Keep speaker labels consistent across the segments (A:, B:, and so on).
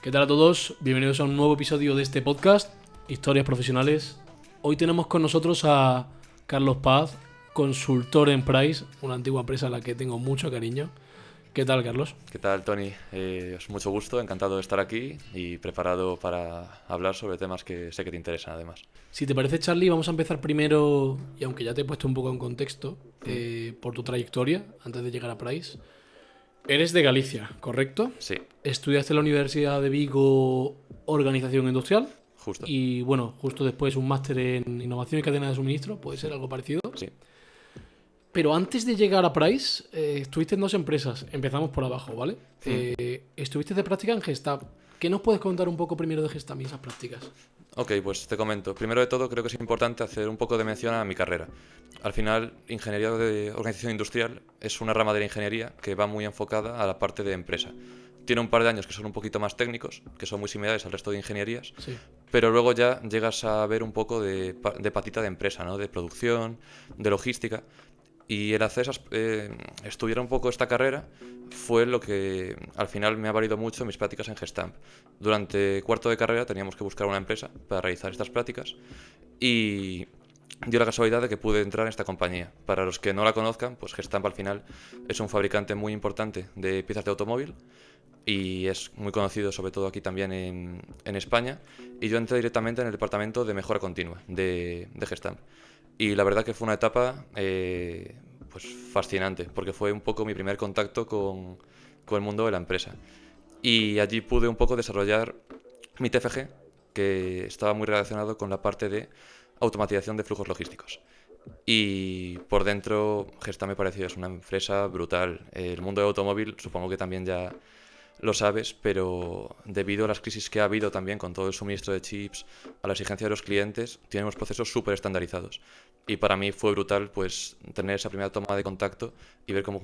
A: ¿Qué tal a todos? Bienvenidos a un nuevo episodio de este podcast, Historias Profesionales. Hoy tenemos con nosotros a Carlos Paz, consultor en Price, una antigua empresa a la que tengo mucho cariño. ¿Qué tal, Carlos?
B: ¿Qué tal, Tony? Es mucho gusto, encantado de estar aquí y preparado para hablar sobre temas que sé que te interesan además.
A: Si te parece, Charlie, vamos a empezar primero, y aunque ya te he puesto un poco en contexto, por tu trayectoria antes de llegar a Price. Eres de Galicia, ¿correcto?
B: Sí,
A: Estudiaste en la Universidad de Vigo Organización Industrial
B: justo.
A: y, bueno, justo después un máster en Innovación y Cadena de Suministro, ¿puede ser algo parecido?
B: Sí.
A: Pero antes de llegar a Price, estuviste en dos empresas. Empezamos por abajo, ¿vale? Estuviste de práctica en Gestamp. ¿Qué nos puedes contar un poco primero de Gestamp y esas prácticas?
B: Ok, pues te comento. Primero de todo, creo que es importante hacer un poco de mención a mi carrera. Al final, Ingeniería de Organización Industrial es una rama de la ingeniería que va muy enfocada a la parte de empresa. Tiene un par de años que son un poquito más técnicos, que son muy similares al resto de ingenierías,
A: Sí.
B: pero luego ya llegas a ver un poco de patita de empresa, ¿no? De producción, de logística. Y el hacer estudiar un poco esta carrera fue lo que al final me ha valido mucho en mis prácticas en Gestamp. Durante cuarto de carrera teníamos que buscar una empresa para realizar estas prácticas y dio la casualidad de que pude entrar en esta compañía. Para los que no la conozcan, pues Gestamp al final es un fabricante muy importante de piezas de automóvil y es muy conocido sobre todo aquí también en España, y yo entré directamente en el departamento de mejora continua de Gestamp. Y la verdad que fue una etapa pues fascinante, porque fue un poco mi primer contacto con el mundo de la empresa. Y allí pude un poco desarrollar mi TFG, que estaba muy relacionado con la parte de automatización de flujos logísticos. Y por dentro, Gestamp me pareció es una empresa brutal. El mundo del automóvil, supongo que también ya lo sabes, pero debido a las crisis que ha habido también con todo el suministro de chips, a la exigencia de los clientes, tienen unos procesos súper estandarizados. Y para mí fue brutal pues tener esa primera toma de contacto y ver cómo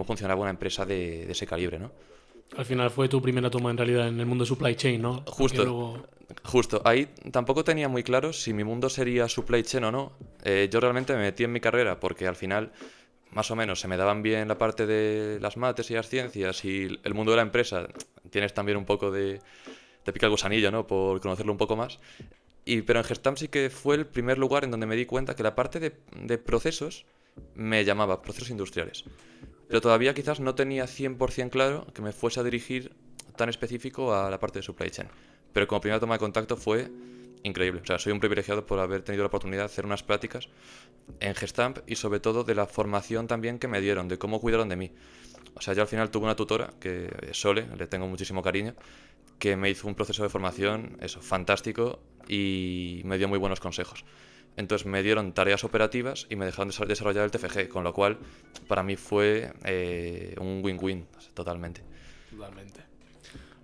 B: funcionaba una empresa de ese calibre, ¿no?
A: Al final fue tu primera toma en realidad en el mundo de supply chain, ¿no? Porque
B: Justo,
A: luego...
B: justo. Ahí tampoco tenía muy claro si mi mundo sería supply chain o no. Yo realmente me metí en mi carrera porque al final más o menos se me daban bien la parte de las mates y las ciencias, y el mundo de la empresa tienes también un poco de... te pica el gusanillo, ¿no? Por conocerlo un poco más. Pero en Gestamp sí que fue el primer lugar en donde me di cuenta que la parte de procesos me llamaba, procesos industriales. Pero todavía quizás no tenía 100% claro que me fuese a dirigir tan específico a la parte de supply chain. Pero como primera toma de contacto fue increíble. O sea, soy un privilegiado por haber tenido la oportunidad de hacer unas prácticas en Gestamp y sobre todo de la formación también que me dieron, de cómo cuidaron de mí. O sea, yo al final tuve una tutora, que es Sole, le tengo muchísimo cariño, que me hizo un proceso de formación, eso, fantástico, y me dio muy buenos consejos. Entonces me dieron tareas operativas y me dejaron desarrollar el TFG, con lo cual para mí fue un win-win, totalmente.
A: Totalmente.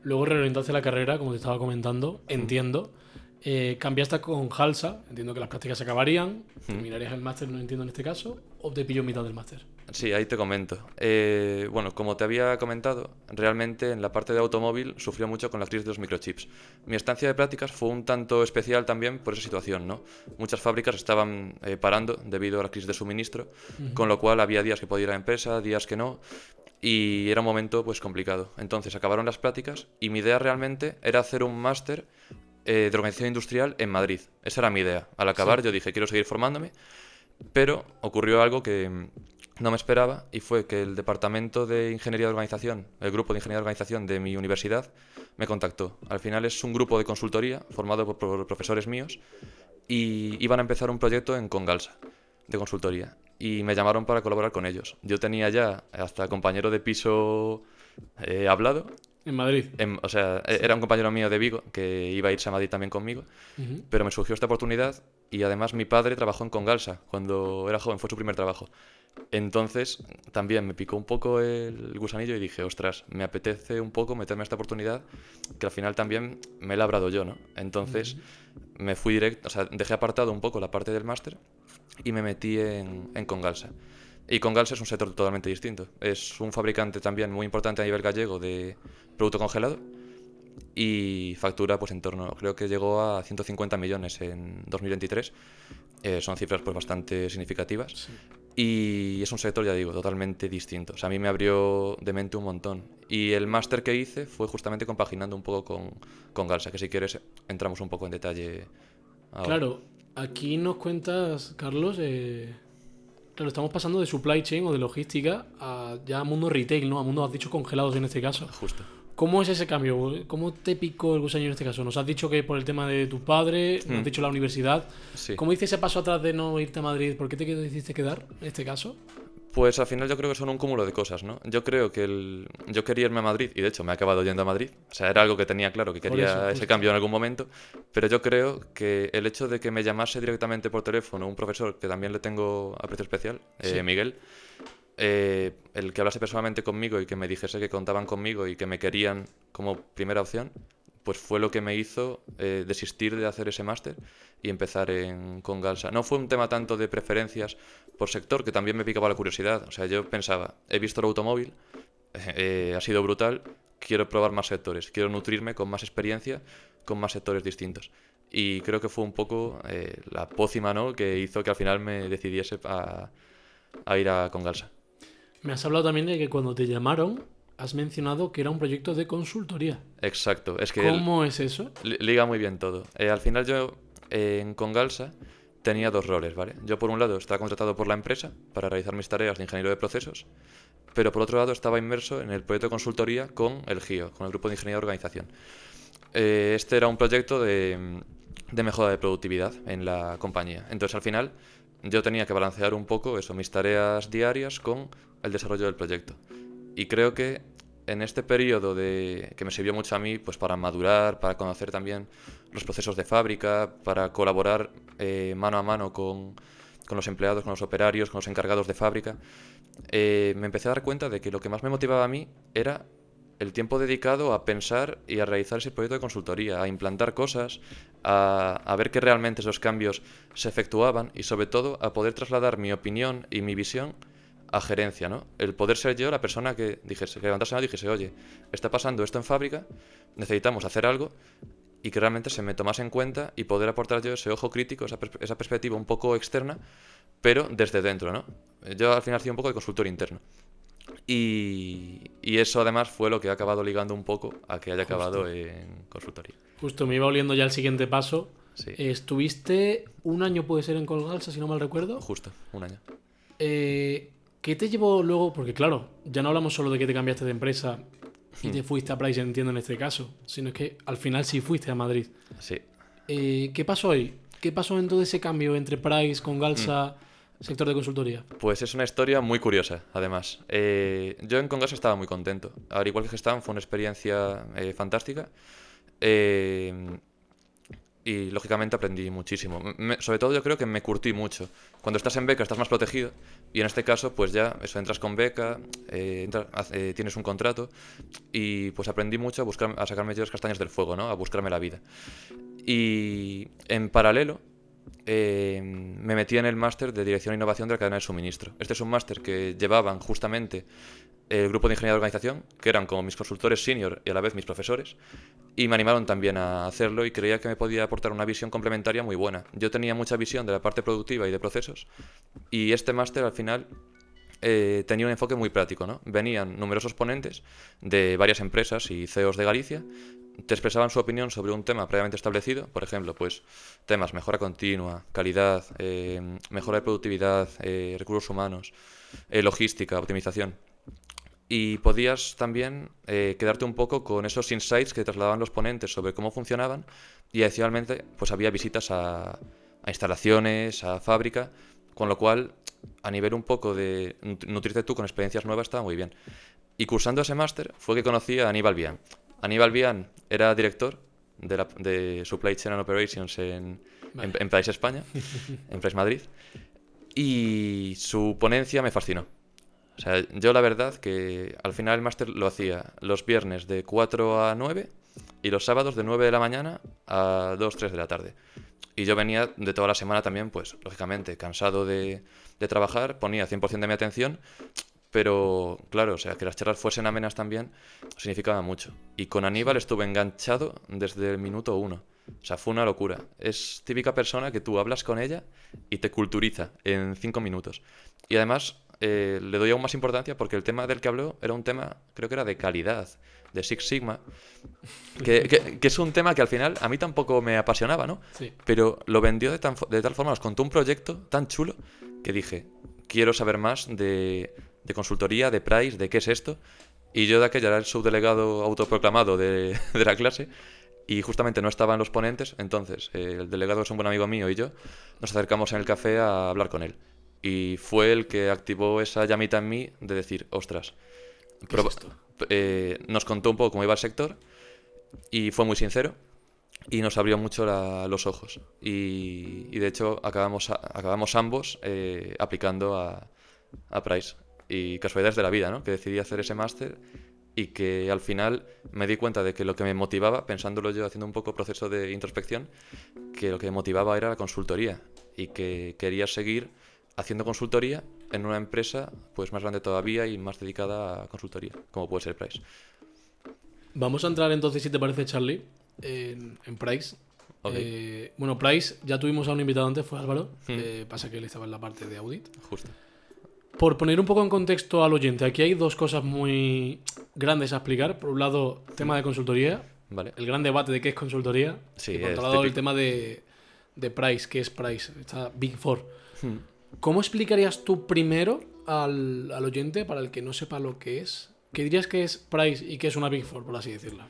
A: Luego reorientaste la carrera, como te estaba comentando, entiendo. Cambiaste con Halsa, entiendo que las prácticas se acabarían, terminarías el máster, no entiendo en este caso, o te pillo en mitad del máster.
B: Sí, ahí te comento. Bueno, como te había comentado, realmente en la parte de automóvil sufrió mucho con la crisis de los microchips. Mi estancia de prácticas fue un tanto especial también por esa situación, ¿no? Muchas fábricas estaban parando debido a la crisis de suministro, con lo cual había días que podía ir a la empresa, días que no, y era un momento pues complicado. Entonces acabaron las prácticas y mi idea realmente era hacer un máster de organización industrial en Madrid. Esa era mi idea. Al acabar yo dije, quiero seguir formándome, pero ocurrió algo que no me esperaba, y fue que el departamento de ingeniería de organización, el grupo de ingeniería de organización de mi universidad, me contactó. Al final es un grupo de consultoría formado por profesores míos y iban a empezar un proyecto en Congalsa de consultoría y me llamaron para colaborar con ellos. Yo tenía ya hasta compañero de piso hablado.
A: En Madrid.
B: O sea, era un compañero mío de Vigo que iba a irse a Madrid también conmigo, pero me surgió esta oportunidad y además mi padre trabajó en Congalsa cuando era joven, fue su primer trabajo. Entonces también me picó un poco el gusanillo y dije, ostras, me apetece un poco meterme a esta oportunidad que al final también me he labrado yo, ¿no? Entonces me fui directo, o sea, dejé apartado un poco la parte del máster y me metí en Congalsa. Y Congalsa es un sector totalmente distinto. Es un fabricante también muy importante a nivel gallego de producto congelado y factura pues en torno, creo que llegó a 150 millones en 2023. Son cifras pues bastante significativas.
A: Sí.
B: Y es un sector, ya digo, totalmente distinto. O sea, a mí me abrió de mente un montón. Y el máster que hice fue justamente compaginando un poco con Galsa, que si quieres entramos un poco en detalle ahora.
A: Claro, aquí nos cuentas, Carlos, claro, estamos pasando de supply chain o de logística a ya mundo retail, ¿no? A mundo, has dicho, congelados en este caso.
B: Justo.
A: ¿Cómo es ese cambio? ¿Cómo te picó el gusanillo en este caso? Nos has dicho que por el tema de tus padres, nos has dicho la universidad.
B: Sí.
A: ¿Cómo hice ese paso atrás de no irte a Madrid? ¿Por qué te decidiste quedar en este caso?
B: Pues al final yo creo que son un cúmulo de cosas, ¿no? Yo creo que yo quería irme a Madrid, y de hecho me he acabado yendo a Madrid. O sea, era algo que tenía claro, que
A: Por
B: quería
A: eso,
B: ese
A: justo.
B: cambio en algún momento. Pero yo creo que el hecho de que me llamase directamente por teléfono un profesor que también le tengo aprecio especial,
A: Sí.
B: Miguel, el que hablase personalmente conmigo y que me dijese que contaban conmigo y que me querían como primera opción, pues fue lo que me hizo desistir de hacer ese máster y empezar con Galsa. No fue un tema tanto de preferencias por sector, que también me picaba la curiosidad. O sea, yo pensaba, he visto el automóvil, ha sido brutal, quiero probar más sectores, quiero nutrirme con más experiencia, con más sectores distintos. Y creo que fue un poco la pócima, ¿no?, que hizo que al final me decidiese a ir con Galsa.
A: Me has hablado también de que cuando te llamaron, has mencionado que era un proyecto de consultoría.
B: Exacto, es que
A: ¿Cómo es eso?
B: liga muy bien todo. Al final yo con Galsa tenía dos roles, ¿vale? Yo por un lado estaba contratado por la empresa para realizar mis tareas de ingeniero de procesos, pero por otro lado estaba inmerso en el proyecto de consultoría con el GIO, con el Grupo de Ingeniería de Organización. Este era un proyecto de mejora de productividad en la compañía. Entonces al final yo tenía que balancear un poco eso, mis tareas diarias con el desarrollo del proyecto. Y creo que en este periodo que me sirvió mucho a mí pues para madurar, para conocer también los procesos de fábrica, para colaborar mano a mano con los empleados, con los operarios, con los encargados de fábrica, me empecé a dar cuenta de que lo que más me motivaba a mí era el tiempo dedicado a pensar y a realizar ese proyecto de consultoría, a implantar cosas, a ver que realmente esos cambios se efectuaban y sobre todo a poder trasladar mi opinión y mi visión a gerencia, ¿no? El poder ser yo la persona que dijese, que levantase la mano y dijese, oye, está pasando esto en fábrica, necesitamos hacer algo, y que realmente se me tomase en cuenta y poder aportar yo ese ojo crítico, esa perspectiva un poco externa, pero desde dentro, ¿no? Yo al final hacía un poco de consultor interno. Y eso además fue lo que ha acabado ligando un poco a que haya acabado en consultoría.
A: Justo, me iba oliendo ya el siguiente paso.
B: Sí,
A: Estuviste un año, puede ser, en Colgalsa, si no mal recuerdo.
B: justo, un año.
A: ¿Qué te llevó luego? Porque claro, ya no hablamos solo de que te cambiaste de empresa y te fuiste a Price, entiendo, en este caso, sino que al final sí fuiste a Madrid.
B: Sí.
A: ¿Qué pasó ahí? ¿Qué pasó en todo ese cambio entre Price, con Galsa, sector de consultoría?
B: Pues es una historia muy curiosa, además. Yo en Congas estaba muy contento. Al igual que Gestam, fue una experiencia fantástica. Y lógicamente aprendí muchísimo. Sobre todo yo creo que me curtí mucho. Cuando estás en beca estás más protegido y en este caso pues ya eso, entras con beca, tienes un contrato y pues aprendí mucho a sacarme yo las castañas del fuego, ¿no? A buscarme la vida. Y en paralelo me metí en el máster de Dirección e Innovación de la Cadena de Suministro. Este es un máster que llevaban justamente el grupo de Ingeniería de Organización, que eran como mis consultores senior y a la vez mis profesores, y me animaron también a hacerlo y creía que me podía aportar una visión complementaria muy buena. Yo tenía mucha visión de la parte productiva y de procesos, y este máster al final tenía un enfoque muy práctico, ¿no? Venían numerosos ponentes de varias empresas y CEOs de Galicia, te expresaban su opinión sobre un tema previamente establecido, por ejemplo, pues temas mejora continua, calidad, mejora de productividad, recursos humanos, logística, optimización. Y podías también quedarte un poco con esos insights que trasladaban los ponentes sobre cómo funcionaban, y adicionalmente pues había visitas a instalaciones, a fábrica, con lo cual a nivel un poco de nutrirte tú con experiencias nuevas estaba muy bien. Y cursando ese máster fue que conocí a Aníbal Vian. Aníbal Vian era director de Supply Chain and Operations en Price España, en Price Madrid, y su ponencia me fascinó. O sea, yo la verdad que al final el máster lo hacía los viernes de 4 a 9 y los sábados de 9 de la mañana a 2, 3 de la tarde. Y yo venía de toda la semana también, pues lógicamente cansado de trabajar, ponía 100% de mi atención, pero claro, o sea, que las charlas fuesen amenas también significaba mucho. Y con Aníbal estuve enganchado desde el minuto 1. O sea, fue una locura. Es típica persona que tú hablas con ella y te culturiza en 5 minutos. Y además le doy aún más importancia porque el tema del que habló era un tema, creo que era de calidad, de Six Sigma, que es un tema que al final a mí tampoco me apasionaba, ¿no?
A: Sí.
B: Pero lo vendió de tal forma, nos contó un proyecto tan chulo que dije, quiero saber más de consultoría, de price, de qué es esto. Y yo de aquella era el subdelegado autoproclamado de la clase y justamente no estaban los ponentes, entonces el delegado es un buen amigo mío y yo nos acercamos en el café a hablar con él. Y fue el que activó esa llamita en mí de decir, ostras,
A: ¿Qué es esto?
B: nos contó un poco cómo iba el sector y fue muy sincero y nos abrió mucho los ojos. Y de hecho acabamos ambos aplicando a Price. Y casualidades de la vida, ¿no? Que decidí hacer ese máster y que al final me di cuenta de que lo que me motivaba, pensándolo yo haciendo un poco proceso de introspección, que lo que me motivaba era la consultoría y que quería seguir haciendo consultoría en una empresa pues más grande todavía y más dedicada a consultoría, como puede ser Price.
A: Vamos a entrar entonces, si te parece, Charlie, en Price.
B: Ok.
A: Bueno, Price, ya tuvimos a un invitado antes, fue Álvaro.
B: Mm.
A: Pasa que él estaba en la parte de audit.
B: Justo.
A: Por poner un poco en contexto al oyente, aquí hay dos cosas muy grandes a explicar. Por un lado, tema de consultoría,
B: Vale.
A: el gran debate de qué es consultoría.
B: Sí,
A: Y por
B: es
A: otro lado, el
B: típico.
A: tema de Price, qué es Price, esta Big Four.
B: Mm.
A: ¿Cómo explicarías tú primero al oyente, para el que no sepa lo que es? ¿Qué dirías que es Price y qué es una Big Four, por así decirlo?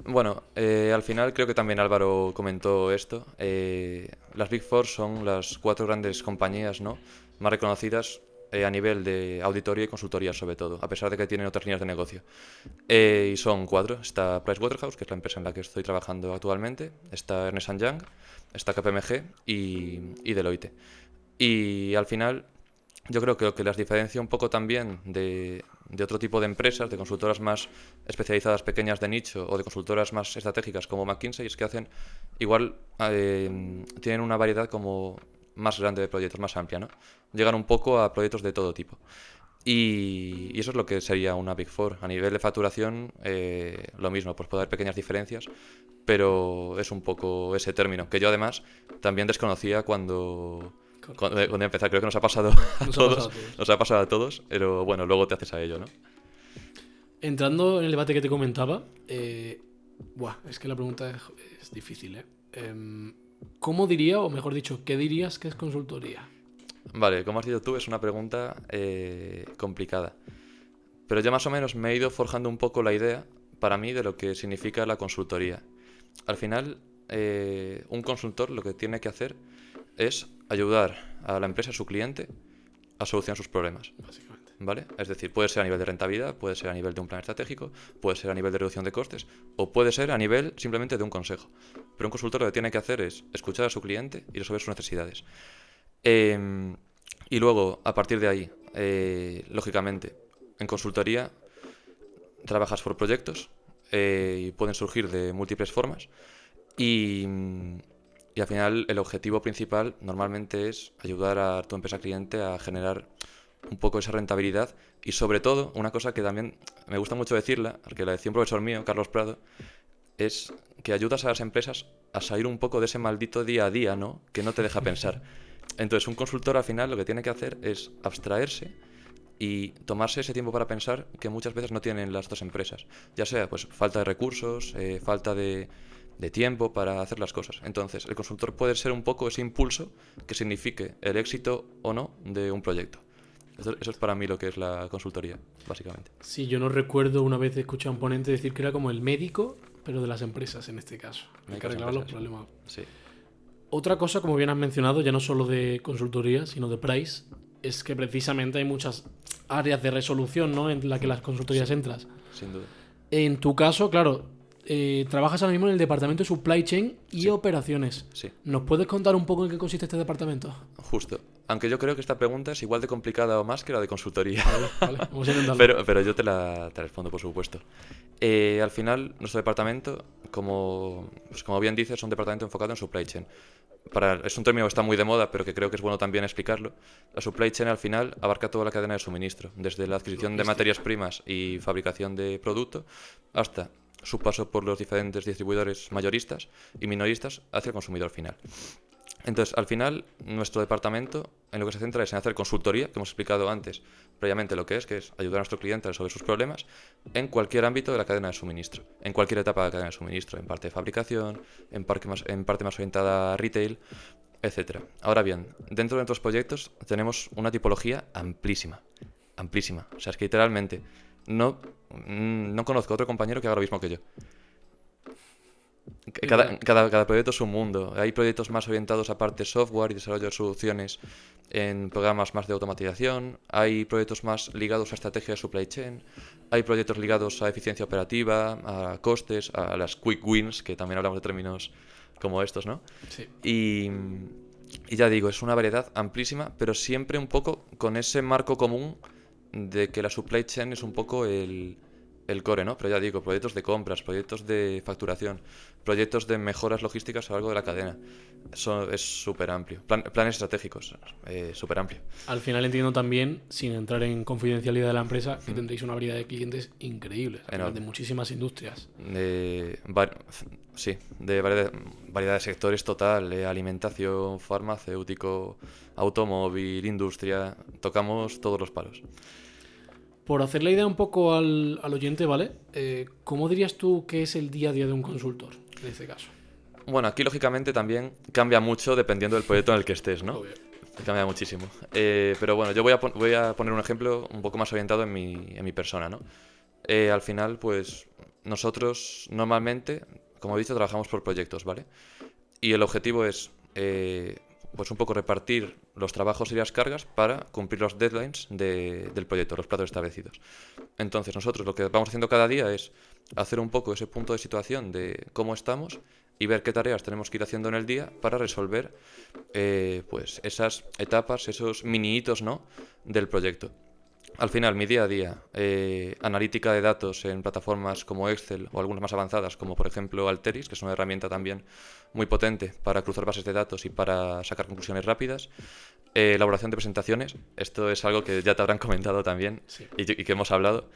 B: Bueno, al final creo que también Álvaro comentó esto. Las Big Four son las 4 grandes compañías, ¿no?, más reconocidas a nivel de auditoría y consultoría sobre todo, a pesar de que tienen otras líneas de negocio. Y son 4. Está Pricewaterhouse, que es la empresa en la que estoy trabajando actualmente. Está Ernst & Young, está KPMG y Deloitte. Y al final yo creo que lo que las diferencia un poco también de otro tipo de empresas, de consultoras más especializadas, pequeñas de nicho, o de consultoras más estratégicas como McKinsey, es que hacen igual, tienen una variedad como más grande de proyectos, más amplia, ¿no? Llegan un poco a proyectos de todo tipo. Y eso es lo que sería una Big Four. A nivel de facturación, lo mismo, pues puede haber pequeñas diferencias, pero es un poco ese término, que yo además también desconocía cuando empecé. Creo que nos ha pasado a todos. Nos ha pasado a todos, pero bueno, luego te haces a ello, ¿no?
A: Entrando en el debate que te comentaba, es que la pregunta es difícil, ¿eh? ¿Cómo diría, o mejor dicho, qué dirías que es consultoría?
B: Vale, como has dicho tú, es una pregunta complicada. Pero ya más o menos me he ido forjando un poco la idea, para mí, de lo que significa la consultoría. Al final, un consultor lo que tiene que hacer es ayudar a la empresa, a su cliente, a solucionar sus problemas.
A: Básicamente.
B: ¿Vale? Es decir, puede ser a nivel de rentabilidad, puede ser a nivel de un plan estratégico, puede ser a nivel de reducción de costes, o puede ser a nivel simplemente de un consejo. Pero un consultor lo que tiene que hacer es escuchar a su cliente y resolver sus necesidades. Y luego, a partir de ahí, lógicamente, en consultoría trabajas por proyectos y pueden surgir de múltiples formas. Y al final el objetivo principal normalmente es ayudar a tu empresa cliente a generar un poco esa rentabilidad y sobre todo, una cosa que también me gusta mucho decirla, porque la decía un profesor mío, Carlos Prado, es que ayudas a las empresas a salir un poco de ese maldito día a día, ¿no?, que no te deja pensar. Entonces un consultor al final lo que tiene que hacer es abstraerse y tomarse ese tiempo para pensar que muchas veces no tienen las dos empresas, ya sea pues falta de recursos, falta de tiempo para hacer las cosas. Entonces el consultor puede ser un poco ese impulso que signifique el éxito o no de un proyecto. Eso es para mí lo que es la consultoría, básicamente.
A: Sí, yo no recuerdo una vez escuchar a un ponente decir que era como el médico, pero de las empresas en este caso, el que arreglaba los problemas.
B: Sí.
A: Otra cosa, como bien has mencionado, ya no solo de consultoría, sino de Price, es que precisamente hay muchas áreas de resolución, ¿no?, en las que las consultorías entras.
B: Sin duda.
A: En tu caso, claro, trabajas ahora mismo en el departamento de Supply Chain y Operaciones.
B: Sí.
A: ¿Nos puedes contar un poco en qué consiste este departamento?
B: Justo. Aunque yo creo que esta pregunta es igual de complicada o más que la de consultoría.
A: Vale, vamos a intentarlo.
B: Pero yo te respondo, por supuesto. Al final, nuestro departamento, como bien dices, es un departamento enfocado en supply chain. Es un término que está muy de moda, pero que creo que es bueno también explicarlo. La supply chain al final abarca toda la cadena de suministro, desde la adquisición de materias primas y fabricación de producto hasta su paso por los diferentes distribuidores mayoristas y minoristas hacia el consumidor final. Entonces, al final, nuestro departamento en lo que se centra es en hacer consultoría, que hemos explicado antes previamente lo que es ayudar a nuestro cliente a resolver sus problemas en cualquier ámbito de la cadena de suministro, en cualquier etapa de la cadena de suministro, en parte de fabricación, en parte más orientada a retail, etcétera. Ahora bien, dentro de nuestros proyectos tenemos una tipología amplísima. O sea, es que literalmente no conozco otro compañero que haga lo mismo que yo. Cada proyecto es un mundo. Hay proyectos más orientados a parte software y desarrollo de soluciones en programas más de automatización. Hay proyectos más ligados a estrategia de supply chain. Hay proyectos ligados a eficiencia operativa, a costes, a las quick wins, que también hablamos de términos como estos, ¿no?
A: Sí.
B: Y ya digo, es una variedad amplísima, pero siempre un poco con ese marco común de que la supply chain es un poco el core, ¿no? Pero ya digo, proyectos de compras, proyectos de facturación, proyectos de mejoras logísticas a lo largo de la cadena. Eso es súper amplio. Planes estratégicos, súper amplio.
A: Al final entiendo también, sin entrar en confidencialidad de la empresa, que tendréis una variedad de clientes increíbles, de muchísimas industrias.
B: Sí, de variedad de sectores total, alimentación, farmacéutico, automóvil, industria, tocamos todos los palos.
A: Por hacer la idea un poco al oyente, ¿vale? ¿Cómo dirías tú que es el día a día de un consultor, en este caso?
B: Bueno, aquí lógicamente también cambia mucho dependiendo del proyecto en el que estés, ¿no?
A: Obvio.
B: Cambia muchísimo. Pero bueno, yo voy a poner un ejemplo un poco más orientado en mi persona, ¿no? Al final, pues nosotros normalmente, como he dicho, trabajamos por proyectos, ¿vale? Y el objetivo es pues un poco repartir los trabajos y las cargas para cumplir los deadlines del proyecto, los plazos establecidos. Entonces nosotros lo que vamos haciendo cada día es hacer un poco ese punto de situación de cómo estamos y ver qué tareas tenemos que ir haciendo en el día para resolver pues esas etapas, esos mini hitos, ¿no?, del proyecto. Al final, mi día a día, analítica de datos en plataformas como Excel o algunas más avanzadas, como por ejemplo Alteryx, que es una herramienta también muy potente para cruzar bases de datos y para sacar conclusiones rápidas. Elaboración de presentaciones, esto es algo que ya te habrán comentado también, sí, y que hemos hablado.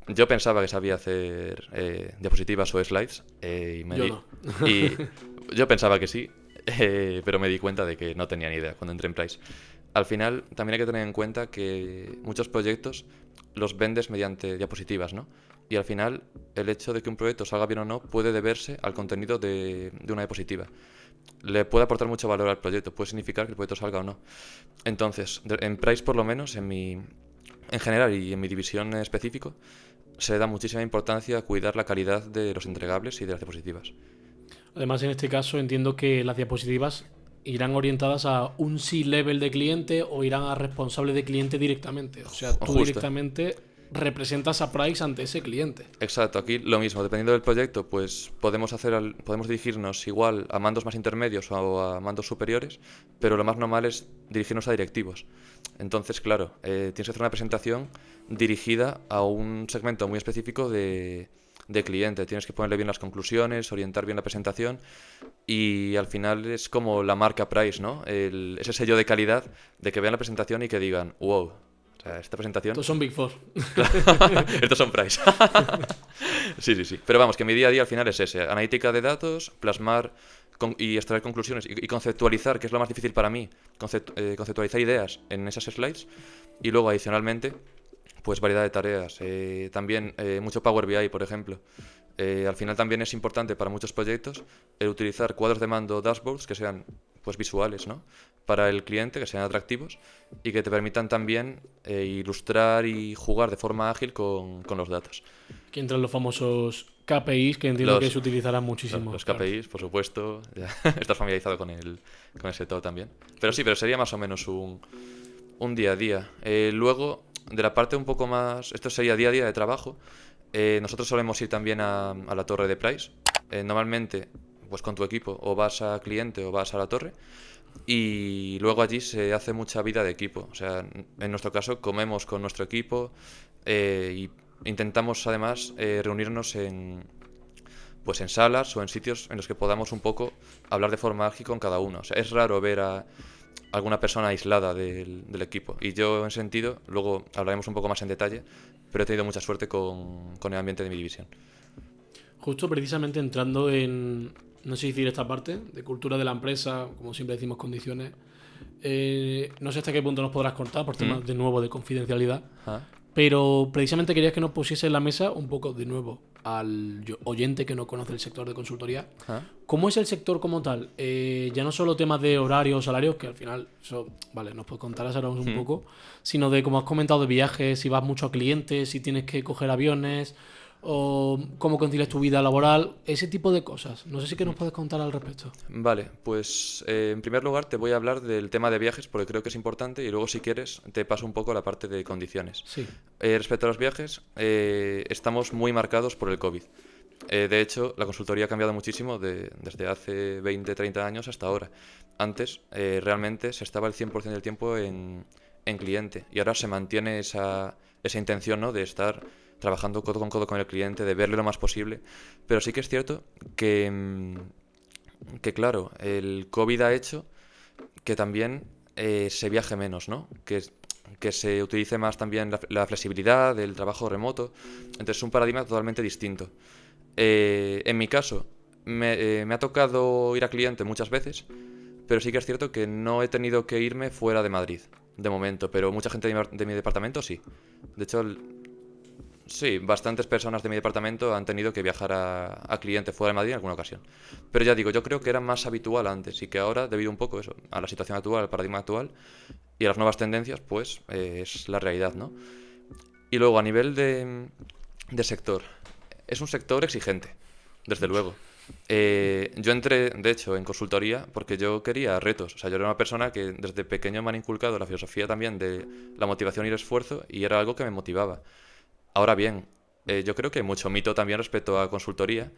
B: Yo pensaba que sabía hacer diapositivas o slides. Y yo pensaba que sí, pero me di cuenta de que no tenía ni idea cuando entré en Price. Al final, también hay que tener en cuenta que muchos proyectos los vendes mediante diapositivas, ¿no? Y al final, el hecho de que un proyecto salga bien o no puede deberse al contenido de una diapositiva. Le puede aportar mucho valor al proyecto, puede significar que el proyecto salga o no. Entonces, en Price, por lo menos, en general y en mi división en específico, se da muchísima importancia a cuidar la calidad de los entregables y de las diapositivas.
A: Además, en este caso, entiendo que las diapositivas irán orientadas a un C-level de cliente o irán a responsable de cliente directamente. O sea, tú directamente representas a Price ante ese cliente.
B: Exacto, aquí lo mismo. Dependiendo del proyecto, pues podemos dirigirnos igual a mandos más intermedios o a mandos superiores, pero lo más normal es dirigirnos a directivos. Entonces, claro, tienes que hacer una presentación dirigida a un segmento muy específico de cliente. Tienes que ponerle bien las conclusiones, orientar bien la presentación y al final es como la marca Price, ¿no? Ese sello de calidad de que vean la presentación y que digan, wow, o sea, esta presentación...
A: Estos son Big Four.
B: Estos son Price. Sí. Pero vamos, que mi día a día al final es ese. Analítica de datos, plasmar y extraer conclusiones y conceptualizar, que es lo más difícil para mí, conceptualizar ideas en esas slides y luego adicionalmente pues variedad de tareas, también mucho Power BI, por ejemplo. Al final también es importante para muchos proyectos utilizar cuadros de mando, dashboards que sean pues visuales, ¿no?, para el cliente, que sean atractivos y que te permitan también ilustrar y jugar de forma ágil con los datos.
A: Que entran los famosos KPIs, que entiendo que se utilizarán muchísimo.
B: Los KPIs, por supuesto. Ya estás familiarizado con el sector también. Pero sí, pero sería más o menos un día a día. Luego, de la parte un poco más... Esto sería día a día de trabajo. Nosotros solemos ir también a la torre de Price. Normalmente, pues con tu equipo, o vas a cliente o vas a la torre. Y luego allí se hace mucha vida de equipo. O sea, en nuestro caso, comemos con nuestro equipo y intentamos además reunirnos en salas o en sitios en los que podamos un poco hablar de forma ágil con cada uno. O sea, es raro ver a alguna persona aislada del equipo. Y yo, en ese sentido, luego hablaremos un poco más en detalle, pero he tenido mucha suerte con el ambiente de mi división.
A: Justo precisamente entrando en, no sé si decir esta parte, de cultura de la empresa, como siempre decimos, condiciones. No sé hasta qué punto nos podrás contar por temas de nuevo de confidencialidad,
B: Ah,
A: pero precisamente querías que nos pusiese en la mesa un poco de nuevo al oyente que no conoce el sector de consultoría.
B: ah.
A: ¿Cómo es el sector como tal? Ya no solo temas de horarios, salarios, que al final, eso, vale, nos puedes contar ahora un poco, sino de, como has comentado, de viajes, si vas mucho a clientes, si tienes que coger aviones, o cómo concilias tu vida laboral, ese tipo de cosas. No sé si que nos puedes contar al respecto.
B: Vale, pues en primer lugar te voy a hablar del tema de viajes porque creo que es importante y luego si quieres te paso un poco a la parte de condiciones.
A: Sí,
B: Respecto a los viajes, estamos muy marcados por el COVID. De hecho, la consultoría ha cambiado muchísimo desde hace 20, 30 años hasta ahora. Antes realmente se estaba el 100% del tiempo en cliente y ahora se mantiene esa intención, ¿no?, de estar trabajando codo con el cliente, de verle lo más posible. Pero sí que es cierto que claro, el COVID ha hecho que también se viaje menos, ¿no? Que se utilice más también la flexibilidad del trabajo remoto. Entonces es un paradigma totalmente distinto. En mi caso, me ha tocado ir a cliente muchas veces, pero sí que es cierto que no he tenido que irme fuera de Madrid, de momento, pero mucha gente de mi departamento sí. De hecho, sí, bastantes personas de mi departamento han tenido que viajar a cliente fuera de Madrid en alguna ocasión. Pero ya digo, yo creo que era más habitual antes y que ahora, debido un poco eso, a la situación actual, al paradigma actual y a las nuevas tendencias, pues es la realidad, ¿no? Y luego, a nivel de sector, es un sector exigente, desde luego. Yo entré, de hecho, en consultoría porque yo quería retos. O sea, yo era una persona que desde pequeño me han inculcado la filosofía también de la motivación y el esfuerzo y era algo que me motivaba. Ahora bien, yo creo que hay mucho mito también respecto a consultoría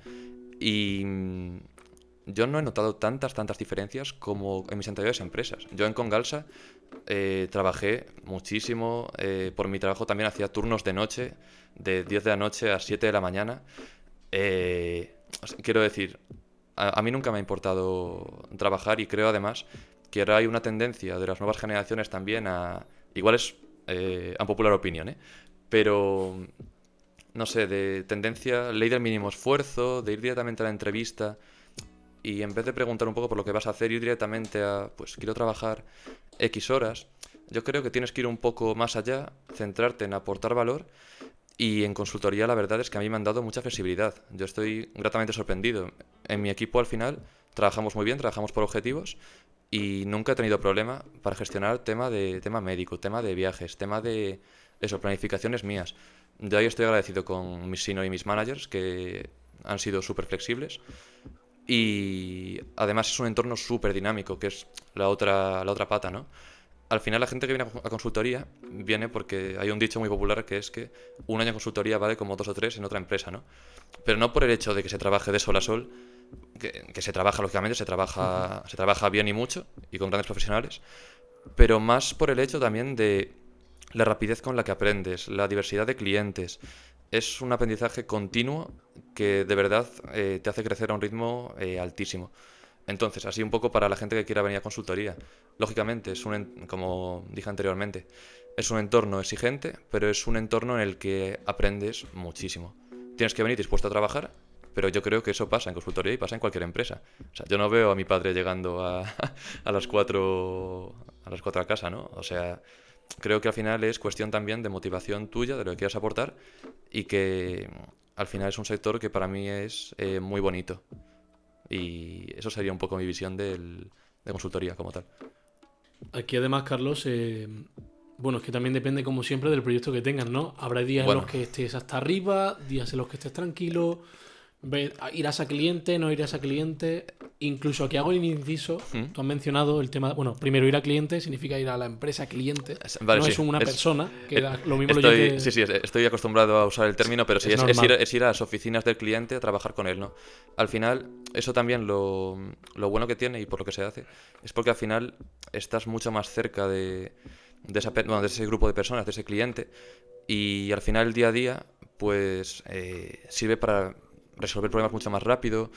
B: y yo no he notado tantas diferencias como en mis anteriores empresas. Yo en Congalsa trabajé muchísimo, por mi trabajo también hacía turnos de noche, de 10 de la noche a 7 de la mañana. O sea, quiero decir, a mí nunca me ha importado trabajar y creo además que ahora hay una tendencia de las nuevas generaciones también a... Igual es unpopular opinion, ¿eh? Pero, no sé, de tendencia, ley del mínimo esfuerzo, de ir directamente a la entrevista y en vez de preguntar un poco por lo que vas a hacer, ir directamente a, pues quiero trabajar X horas. Yo creo que tienes que ir un poco más allá, centrarte en aportar valor y en consultoría la verdad es que a mí me han dado mucha flexibilidad. Yo estoy gratamente sorprendido. En mi equipo al final trabajamos muy bien, trabajamos por objetivos y nunca he tenido problema para gestionar tema médico, tema de viajes, tema de eso, planificaciones mías. De ahí estoy agradecido con mis senior y mis managers que han sido súper flexibles y además es un entorno súper dinámico, que es la otra pata, ¿no? Al final la gente que viene a consultoría viene porque hay un dicho muy popular que es que un año en consultoría vale como 2 o 3 en otra empresa, ¿no? Pero no por el hecho de que se trabaje de sol a sol, que se trabaja, lógicamente, se trabaja bien y mucho y con grandes profesionales, pero más por el hecho también de la rapidez con la que aprendes, la diversidad de clientes. Es un aprendizaje continuo que de verdad te hace crecer a un ritmo altísimo. Entonces, así un poco para la gente que quiera venir a consultoría. Lógicamente, como dije anteriormente, es un entorno exigente, pero es un entorno en el que aprendes muchísimo. Tienes que venir dispuesto a trabajar, pero yo creo que eso pasa en consultoría y pasa en cualquier empresa. O sea, yo no veo a mi padre llegando a las 4 a casa, ¿no? O sea, creo que al final es cuestión también de motivación tuya, de lo que quieras aportar y que al final es un sector que para mí es muy bonito. Y eso sería un poco mi visión de consultoría como tal.
A: Aquí además, Carlos, bueno, es que también depende como siempre del proyecto que tengas, ¿no? Habrá días en los que estés hasta arriba, días en los que estés tranquilo, irás a cliente, no irás a cliente. Incluso aquí hago el inciso, tú has mencionado el tema, bueno, primero ir a cliente significa ir a la empresa cliente,
B: vale,
A: no
B: sí,
A: es una persona, que lo mismo
B: Sí, estoy acostumbrado a usar el término, pero sí, es ir a las oficinas del cliente a trabajar con él, ¿no? Al final, eso también lo bueno que tiene y por lo que se hace, es porque al final estás mucho más cerca de ese grupo de personas, de ese cliente, y al final el día a día, pues sirve para resolver problemas mucho más rápido.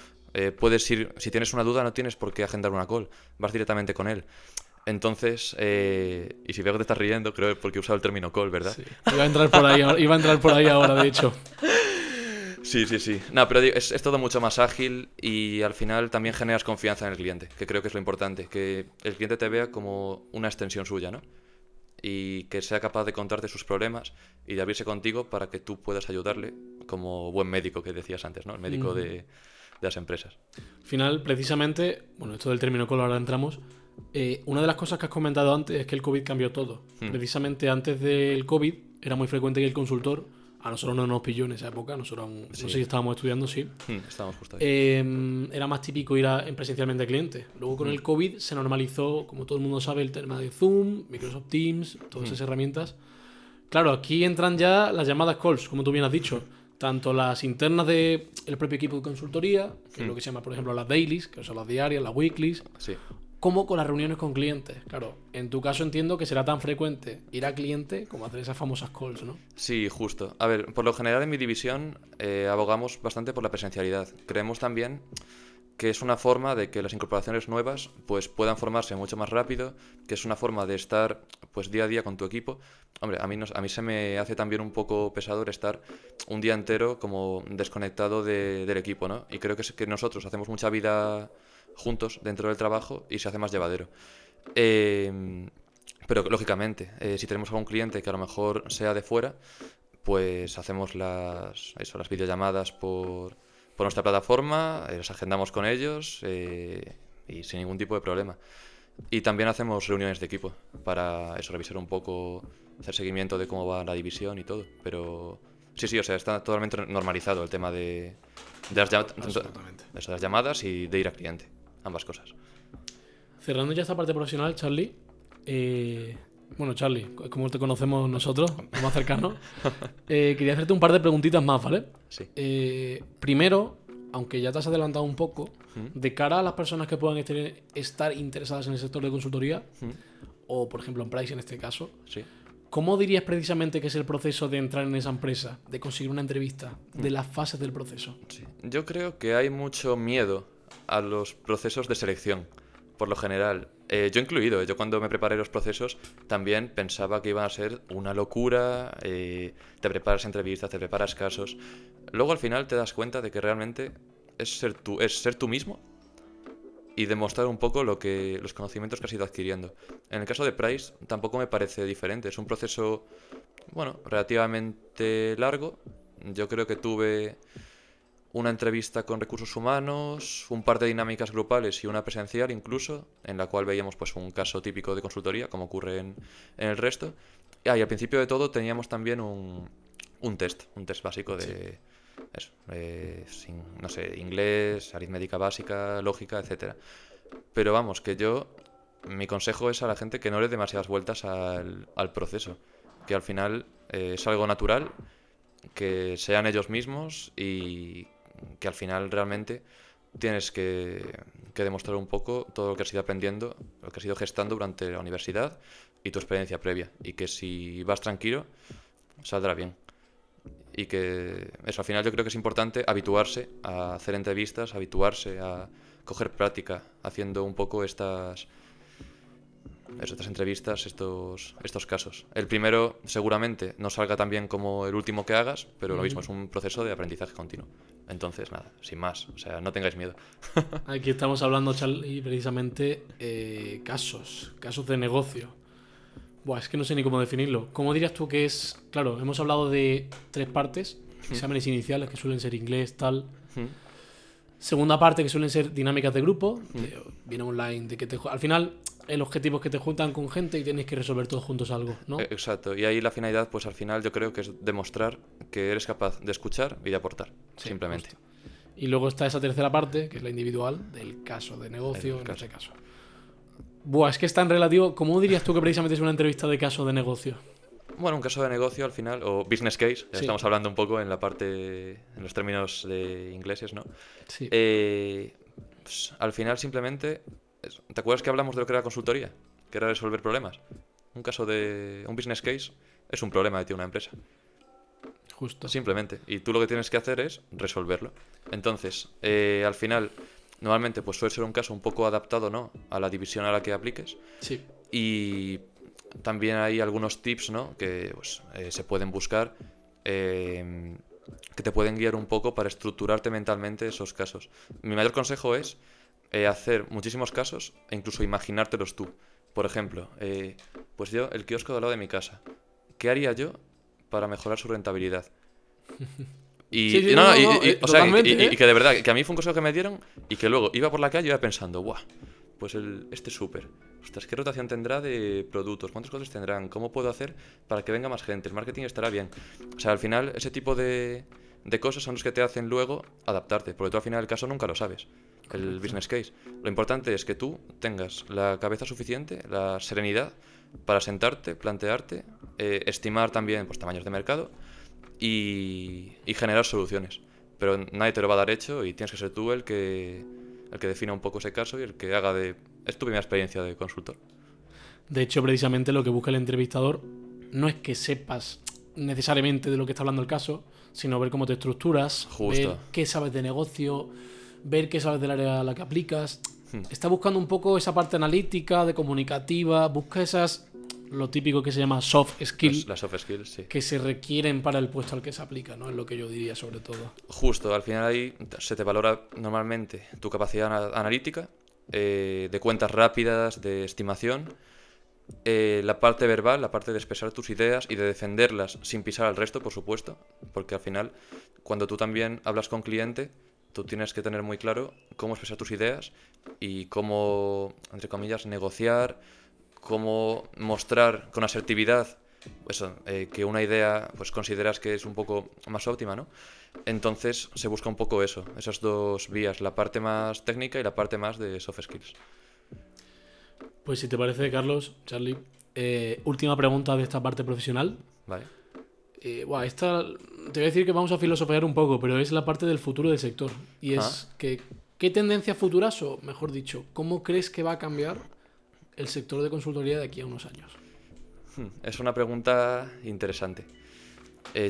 B: Puedes ir, si tienes una duda no tienes por qué agendar una call, vas directamente con él. Entonces, y si veo que te estás riendo, creo porque he usado el término call, ¿verdad?
A: Sí. Iba a entrar por ahí ahora, de hecho.
B: Sí, sí, sí. No, pero es todo mucho más ágil y al final también generas confianza en el cliente, que creo que es lo importante, que el cliente te vea como una extensión suya, ¿no? Y que sea capaz de contarte sus problemas y de abrirse contigo para que tú puedas ayudarle como buen médico que decías antes, ¿no? El médico de las empresas.
A: Al final, precisamente, bueno, esto del término color ahora entramos. Una de las cosas que has comentado antes es que el COVID cambió todo. Precisamente antes del COVID era muy frecuente que el consultor, a nosotros no nos pilló en esa época, nosotros aún, no sé si estábamos estudiando, sí.
B: Estábamos justo ahí.
A: Era más típico ir en presencialmente a clientes. Luego con el COVID se normalizó, como todo el mundo sabe, el tema de Zoom, Microsoft Teams, todas esas herramientas. Claro, aquí entran ya las llamadas calls, como tú bien has dicho. Tanto las internas del propio equipo de consultoría, que es lo que se llama, por ejemplo, las dailies, que son las diarias, las weeklies,
B: Sí.
A: como con las reuniones con clientes. Claro, en tu caso entiendo que será tan frecuente ir a cliente como hacer esas famosas calls, ¿no?
B: Sí, justo. A ver, por lo general en mi división abogamos bastante por la presencialidad. Creemos también que es una forma de que las incorporaciones nuevas pues puedan formarse mucho más rápido, que es una forma de estar pues día a día con tu equipo. Hombre, a mí se me hace también un poco pesado el estar un día entero como desconectado del equipo, ¿no? Y creo que nosotros hacemos mucha vida juntos dentro del trabajo y se hace más llevadero. Pero lógicamente, si tenemos algún cliente que a lo mejor sea de fuera, pues hacemos las videollamadas por nuestra plataforma, las agendamos con ellos y sin ningún tipo de problema. Y también hacemos reuniones de equipo para eso, revisar un poco, hacer seguimiento de cómo va la división y todo. Pero sí, o sea, está totalmente normalizado el tema de las llamadas y de ir a cliente, ambas cosas.
A: Cerrando ya esta parte profesional, Charlie. Bueno, Charlie, es como te conocemos nosotros, lo más cercano. Quería hacerte un par de preguntitas más, ¿vale?
B: Sí.
A: Primero, aunque ya te has adelantado un poco, de cara a las personas que puedan estar interesadas en el sector de consultoría, o por ejemplo en Price en este caso,
B: Sí.
A: ¿cómo dirías precisamente que es el proceso de entrar en esa empresa, de conseguir una entrevista, de las fases del proceso?
B: Sí. Yo creo que hay mucho miedo a los procesos de selección, por lo general. Yo incluido, yo cuando me preparé los procesos también pensaba que iban a ser una locura, te preparas entrevistas, te preparas casos. Luego al final te das cuenta de que realmente es ser tú mismo y demostrar un poco los conocimientos que has ido adquiriendo. En el caso de Price tampoco me parece diferente, es un proceso, bueno, relativamente largo. Yo creo que tuve una entrevista con recursos humanos, un par de dinámicas grupales y una presencial incluso, en la cual veíamos pues un caso típico de consultoría, como ocurre en el resto. Y al principio de todo teníamos también un test básico de eso, no sé, inglés, aritmética básica, lógica, etcétera. Pero vamos, mi consejo es a la gente que no le dé demasiadas vueltas al proceso, que al final es algo natural, que sean ellos mismos y que al final realmente tienes que demostrar un poco todo lo que has ido aprendiendo, lo que has ido gestando durante la universidad y tu experiencia previa. Y que si vas tranquilo, saldrá bien. Y que eso, al final yo creo que es importante habituarse a hacer entrevistas, habituarse a coger práctica haciendo un poco estas entrevistas, estos casos. El primero seguramente no salga tan bien como el último que hagas, pero lo mismo, es un proceso de aprendizaje continuo. Entonces, nada, sin más, o sea, no tengáis miedo.
A: Aquí estamos hablando, Charlie, precisamente casos de negocio. Buah, es que no sé ni cómo definirlo. ¿Cómo dirías tú que es? Claro, hemos hablado de 3 partes, exámenes iniciales que suelen ser inglés, tal. Segunda parte que suelen ser dinámicas de grupo, viene online, de que al final el objetivo es que te juntan con gente y tienes que resolver todos juntos algo, ¿no?
B: Exacto, y ahí la finalidad, pues al final yo creo que es demostrar que eres capaz de escuchar y de aportar, sí, simplemente.
A: Justo. Y luego está esa tercera parte, que es la individual, del caso de negocio, en este caso. Buah, es que es tan relativo. ¿Cómo dirías tú que precisamente es una entrevista de caso de negocio?
B: Bueno, un caso de negocio al final, o business case, ya estamos hablando un poco en la parte, en los términos de ingleses, ¿no?
A: Sí.
B: Pues, al final simplemente, ¿te acuerdas que hablamos de lo que era consultoría? Que era resolver problemas. Un business case es un problema que tiene una empresa.
A: Justo.
B: Simplemente. Y tú lo que tienes que hacer es resolverlo. Entonces, al final, normalmente pues suele ser un caso un poco adaptado, ¿no?, a la división a la que apliques.
A: Sí.
B: Y también hay algunos tips, ¿no?, que pues, se pueden buscar que te pueden guiar un poco para estructurarte mentalmente esos casos. Mi mayor consejo es hacer muchísimos casos e incluso imaginártelos tú. Por ejemplo, pues yo, el kiosco de al lado de mi casa, ¿qué haría yo para mejorar su rentabilidad? Y,
A: Sí, sí,
B: y no,
A: no,
B: y,
A: no,
B: y- y- o sea,
A: totalmente,
B: y que de verdad, que a mí fue un consejo que me dieron y que luego iba por la calle y iba pensando, ¡buah! Pues este súper, ostras, ¿qué rotación tendrá de productos? ¿Cuántos cosas tendrán? ¿Cómo puedo hacer para que venga más gente? El marketing estará bien. O sea, al final, ese tipo de cosas son los que te hacen luego adaptarte, porque tú al final del caso nunca lo sabes. El
A: Correcto.
B: business case. Lo importante es que tú tengas la cabeza suficiente, la serenidad para sentarte, plantearte, estimar también pues, tamaños de mercado y generar soluciones. Pero nadie te lo va a dar hecho y tienes que ser tú el que defina un poco ese caso y el que haga de... Es tu primera experiencia de consultor.
A: De hecho, precisamente lo que busca el entrevistador no es que sepas necesariamente de lo que está hablando el caso, sino ver cómo te estructuras,
B: Justo.
A: ver qué sabes de negocio, ver qué sabes del área a la que aplicas. Está buscando un poco esa parte analítica, de comunicativa, busca esas, lo típico que se llama soft skills,
B: Las soft skills, sí.
A: que se requieren para el puesto al que se aplica, ¿no? Es lo que yo diría sobre todo.
B: Justo, al final ahí se te valora normalmente tu capacidad analítica, de cuentas rápidas, de estimación, la parte verbal, la parte de expresar tus ideas y de defenderlas sin pisar al resto, por supuesto, porque al final, cuando tú también hablas con cliente, tú tienes que tener muy claro cómo expresar tus ideas y cómo, entre comillas, negociar, cómo mostrar con asertividad eso, que una idea pues consideras que es un poco más óptima, ¿no? Entonces se busca un poco eso, esas dos vías, la parte más técnica y la parte más de soft skills.
A: Pues si te parece, Carlos, Charlie, última pregunta de esta parte profesional.
B: ¿Vale?
A: Esta te voy a decir que vamos a filosofear un poco, pero es la parte del futuro del sector. Y es que, ¿qué tendencias futuras, o mejor dicho, cómo crees que va a cambiar el sector de consultoría de aquí a unos años?
B: Es una pregunta interesante.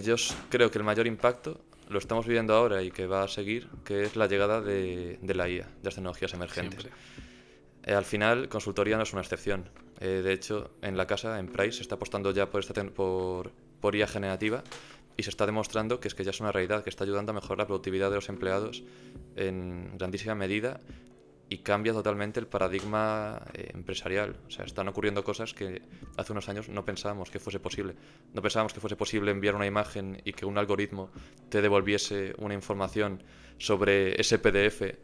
B: Yo creo que el mayor impacto lo estamos viviendo ahora y que va a seguir, que es la llegada de la IA, de las tecnologías emergentes.
A: Siempre.
B: Al final, consultoría no es una excepción. De hecho, en la casa, en Price, se está apostando ya por IA generativa y se está demostrando que es que ya es una realidad, que está ayudando a mejorar la productividad de los empleados en grandísima medida y cambia totalmente el paradigma empresarial. O sea, están ocurriendo cosas que hace unos años no pensábamos que fuese posible. No pensábamos que fuese posible enviar una imagen y que un algoritmo te devolviese una información sobre ese PDF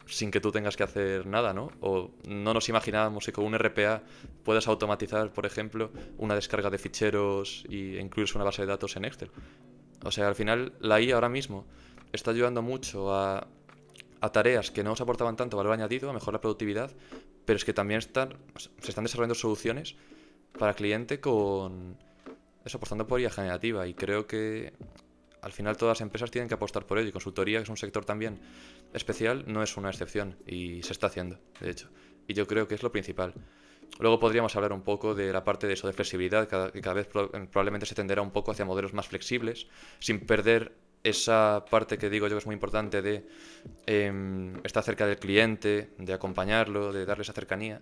B: sin que tú tengas que hacer nada, ¿no? O no nos imaginábamos que con un RPA puedas automatizar, por ejemplo, una descarga de ficheros e incluirse una base de datos en Excel. O sea, al final la IA ahora mismo está ayudando mucho a tareas que no nos aportaban tanto valor añadido, a mejorar la productividad, pero es que también se están desarrollando soluciones para cliente con eso, apostando por IA generativa, y creo que al final todas las empresas tienen que apostar por ello, y consultoría, que es un sector también especial, no es una excepción y se está haciendo, de hecho, y yo creo que es lo principal. Luego podríamos hablar un poco de la parte de eso, de flexibilidad, que cada vez probablemente se tenderá un poco hacia modelos más flexibles, sin perder esa parte que digo yo que es muy importante de estar cerca del cliente, de acompañarlo, de darle esa cercanía.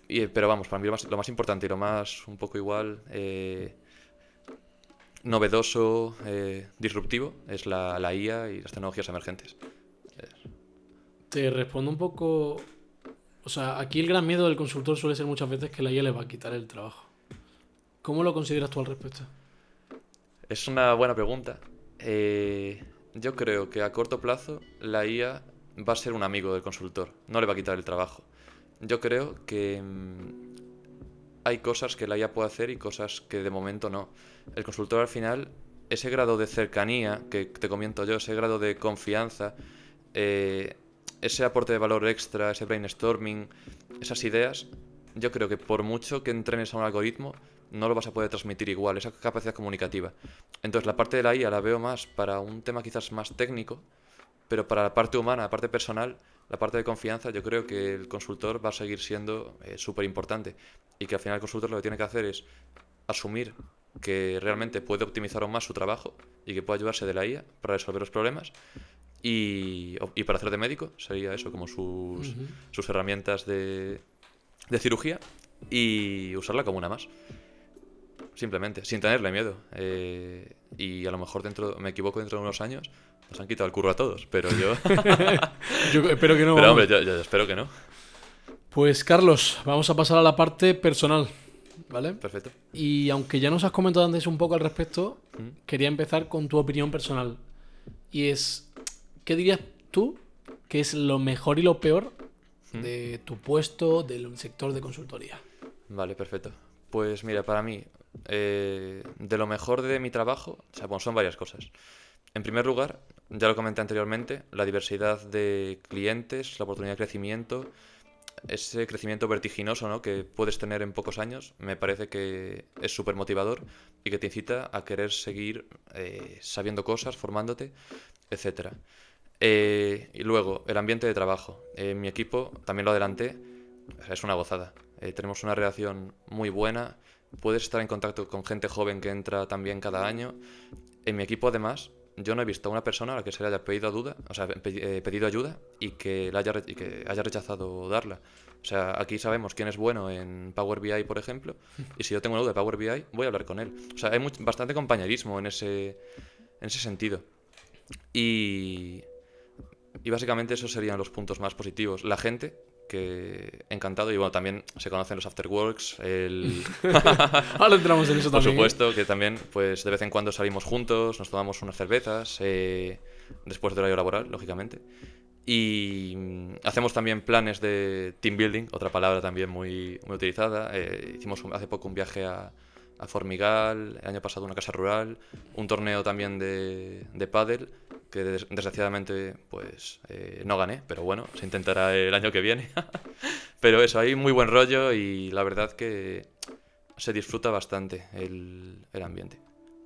B: Pero vamos, para mí lo más importante y lo más un poco igual novedoso, disruptivo, es la IA y las tecnologías emergentes.
A: Te respondo un poco. O sea, aquí el gran miedo del consultor suele ser muchas veces que la IA le va a quitar el trabajo. ¿Cómo lo consideras tú al respecto?
B: Es una buena pregunta. Yo creo que a corto plazo la IA va a ser un amigo del consultor, no le va a quitar el trabajo. Yo creo que hay cosas que la IA puede hacer y cosas que de momento no. El consultor al final, ese grado de cercanía que te comento yo, ese grado de confianza, ese aporte de valor extra, ese brainstorming, esas ideas, yo creo que por mucho que entrenes a un algoritmo, no lo vas a poder transmitir igual, esa capacidad comunicativa. Entonces la parte de la IA la veo más para un tema quizás más técnico, pero para la parte humana, la parte personal, la parte de confianza, yo creo que el consultor va a seguir siendo súper importante, y que al final el consultor lo que tiene que hacer es asumir que realmente puede optimizar aún más su trabajo y que puede ayudarse de la IA para resolver los problemas y para hacer de médico, sería eso, como sus herramientas de cirugía, y usarla como una más. simplemente, sin tenerle miedo. Y a lo mejor me equivoco dentro de unos años, nos han quitado el curro a todos, pero yo...
A: Yo espero que no.
B: Pero
A: Vamos.
B: hombre, yo espero que no.
A: Pues Carlos, vamos a pasar a la parte personal, ¿vale?
B: Perfecto.
A: Y aunque ya nos has comentado antes un poco al respecto,
B: Mm.
A: quería empezar con tu opinión personal. Y es, ¿qué dirías tú que es lo mejor y lo peor de tu puesto, del sector de consultoría?
B: Vale, perfecto. Pues mira, para mí, de lo mejor de mi trabajo, o sea, bueno, son varias cosas. En primer lugar, ya lo comenté anteriormente, la diversidad de clientes, la oportunidad de crecimiento, ese crecimiento vertiginoso, ¿no?, que puedes tener en pocos años, me parece que es súper motivador y que te incita a querer seguir sabiendo cosas, formándote, etcétera. Y luego, el ambiente de trabajo. Mi equipo, también lo adelanté, o sea, es una gozada. Tenemos una relación muy buena, puedes estar en contacto con gente joven que entra también cada año. En mi equipo, además, yo no he visto a una persona a la que se le haya pedido ayuda, o sea, pedido ayuda y que haya rechazado darla. O sea, aquí sabemos quién es bueno en Power BI, por ejemplo, y si yo tengo una duda de Power BI, voy a hablar con él. O sea, hay bastante compañerismo en ese sentido. Y, y básicamente esos serían los puntos más positivos. La gente, que encantado, y bueno, también se conocen los afterworks,
A: Ahora entramos en eso
B: por
A: también.
B: supuesto, que también pues de vez en cuando salimos juntos, nos tomamos unas cervezas, después del horario laboral, lógicamente. Y hacemos también planes de team building, otra palabra también muy, muy utilizada. Hicimos hace poco un viaje a Formigal, el año pasado una casa rural, un torneo también de pádel, que desgraciadamente pues no gané, pero bueno, se intentará el año que viene. Pero eso, hay muy buen rollo y la verdad que se disfruta bastante el ambiente.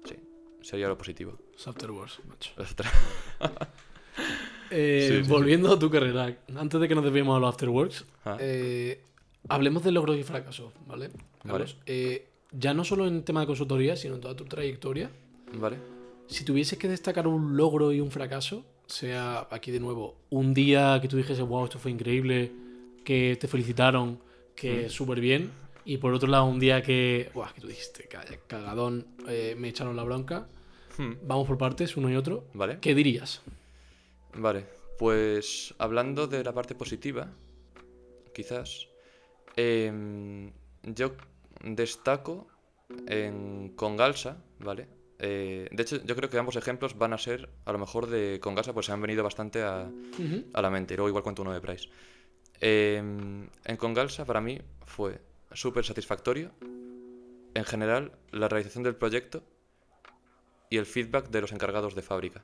B: Sí, sería lo positivo.
A: Los afterworks, macho.
B: Ostras. Sí.
A: Volviendo a tu carrera, antes de que nos desviemos a los afterworks,
B: Ah,
A: hablemos de logros y fracasos, ¿vale?
B: Vale.
A: Carlos, ya no solo en tema de consultoría, sino en toda tu trayectoria,
B: Vale.
A: si tuvieses que destacar un logro y un fracaso, sea aquí de nuevo, un día que tú dijese, wow, esto fue increíble, que te felicitaron, que súper bien, y por otro lado, un día que, buah, que tú dijiste, cagadón, me echaron la bronca, vamos por partes, uno y otro,
B: Vale.
A: ¿qué dirías?
B: Vale. Pues hablando de la parte positiva, quizás, yo destaco en Congalsa, ¿vale? De hecho, yo creo que ambos ejemplos van a ser, a lo mejor, de Congalsa, pues se han venido bastante a la mente. Y luego igual cuento uno de Price. En Congalsa, para mí, fue súper satisfactorio. En general, la realización del proyecto y el feedback de los encargados de fábrica,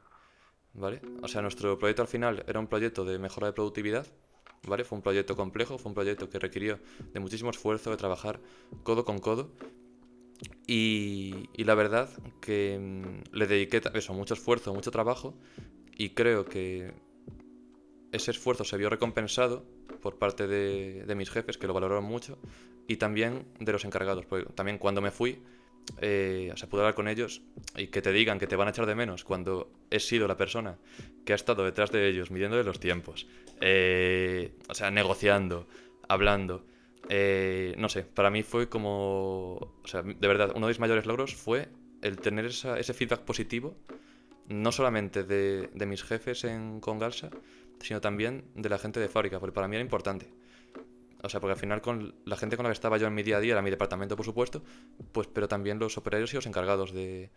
B: ¿vale? O sea, nuestro proyecto al final era un proyecto de mejora de productividad, ¿vale? Fue un proyecto complejo, fue un proyecto que requirió de muchísimo esfuerzo, de trabajar codo con codo. Y la verdad que le dediqué eso, mucho esfuerzo, mucho trabajo, y creo que ese esfuerzo se vio recompensado por parte de mis jefes, que lo valoraron mucho, y también de los encargados, porque también cuando me fui, o sea, pude hablar con ellos y que te digan que te van a echar de menos cuando he sido la persona que ha estado detrás de ellos, midiéndole los tiempos, o sea, negociando, hablando. No sé, para mí fue como, o sea, de verdad, uno de mis mayores logros fue el tener ese feedback positivo, no solamente de mis jefes en Congalsa, sino también de la gente de fábrica, porque para mí era importante. O sea, porque al final con la gente con la que estaba yo en mi día a día, era mi departamento, por supuesto, pues, pero también los operarios y los encargados de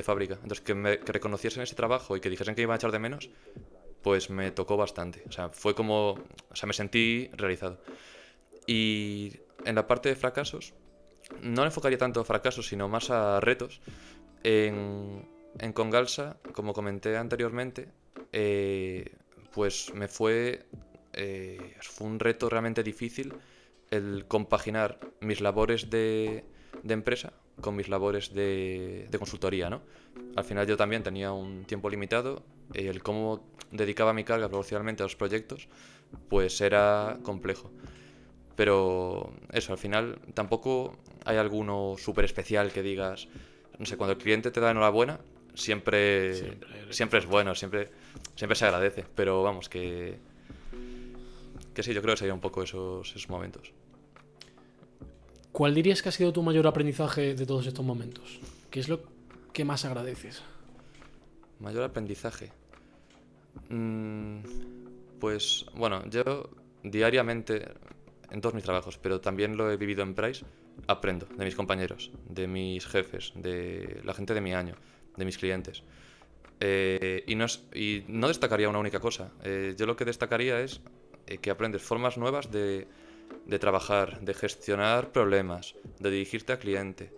B: fábrica. Entonces, que reconociesen ese trabajo y que dijesen que iban a echar de menos, pues me tocó bastante. O sea, fue como, o sea, me sentí realizado. Y en la parte de fracasos, no le enfocaría tanto a fracasos, sino más a retos. En Congalsa, como comenté anteriormente, pues fue un reto realmente difícil el compaginar mis labores de empresa con mis labores de consultoría, ¿no? Al final yo también tenía un tiempo limitado, el cómo dedicaba mi carga proporcionalmente a los proyectos, pues era complejo. Pero eso, al final tampoco hay alguno súper especial que digas, no sé, cuando el cliente te da enhorabuena, siempre es bueno, siempre se agradece, pero vamos, que sí, yo creo que sería un poco esos momentos.
A: ¿Cuál dirías que ha sido tu mayor aprendizaje de todos estos momentos? ¿Qué es lo que más agradeces?
B: Mayor aprendizaje. Pues bueno, yo diariamente en todos mis trabajos, pero también lo he vivido en Price, aprendo de mis compañeros, de mis jefes, de la gente de mi año, de mis clientes. Y no destacaría una única cosa. Yo lo que destacaría es que aprendes formas nuevas de trabajar, de gestionar problemas, de dirigirte al cliente.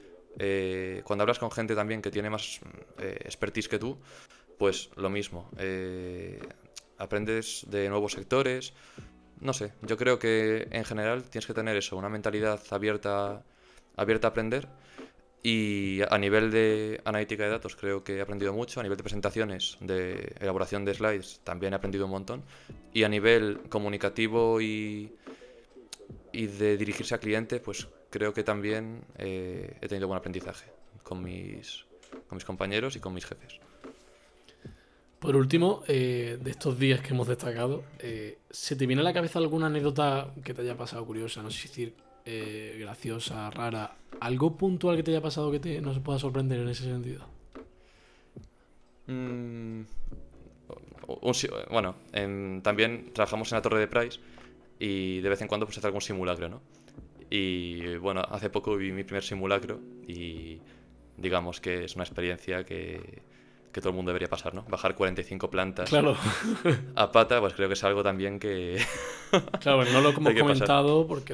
B: Cuando hablas con gente también que tiene más expertise que tú, pues lo mismo. Aprendes de nuevos sectores. No sé, yo creo que en general tienes que tener eso, una mentalidad abierta a aprender. Y a nivel de analítica de datos creo que he aprendido mucho, a nivel de presentaciones, de elaboración de slides también he aprendido un montón. Y a nivel comunicativo y de dirigirse al cliente, pues creo que también he tenido buen aprendizaje con mis compañeros y con mis jefes.
A: Por último, de estos días que hemos destacado, ¿se te viene a la cabeza alguna anécdota que te haya pasado curiosa? No sé si decir graciosa, rara, algo puntual que te haya pasado que nos pueda sorprender en ese sentido.
B: Bueno, también trabajamos en la Torre de Price y de vez en cuando pues hace algún simulacro, ¿no? Y bueno, hace poco vi mi primer simulacro y digamos que es una experiencia que todo el mundo debería pasar, ¿no? Bajar 45 plantas
A: Claro,
B: a pata, pues creo que es algo también que
A: claro, bueno, no lo hemos
B: hay que pasar.
A: comentado porque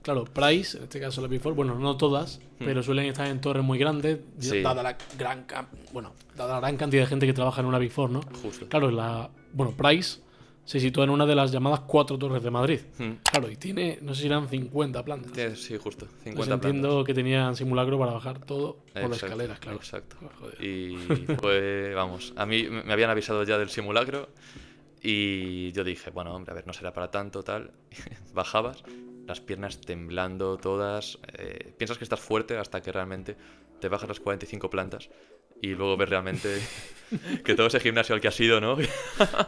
A: claro, Price, en este caso la Big Four, bueno, no todas, pero suelen estar en torres muy grandes,
B: Sí.
A: dada la gran cantidad de gente que trabaja en una Big Four, ¿no?
B: Justo.
A: Claro, Price se sitúa en una de las llamadas 4 torres de Madrid. Claro, y tiene, no sé si eran 50 plantas.
B: Sí, justo, 50
A: Pues
B: plantas.
A: entiendo que tenían simulacro para bajar todo por las
B: Exacto,
A: escaleras, claro.
B: Exacto.
A: Joder.
B: Y pues, vamos, a mí me habían avisado ya del simulacro y yo dije, bueno, hombre, a ver, no será para tanto, tal. Bajabas, las piernas temblando todas, piensas que estás fuerte hasta que realmente te bajas las 45 plantas y luego ves realmente que todo ese gimnasio al que has ido, ¿no?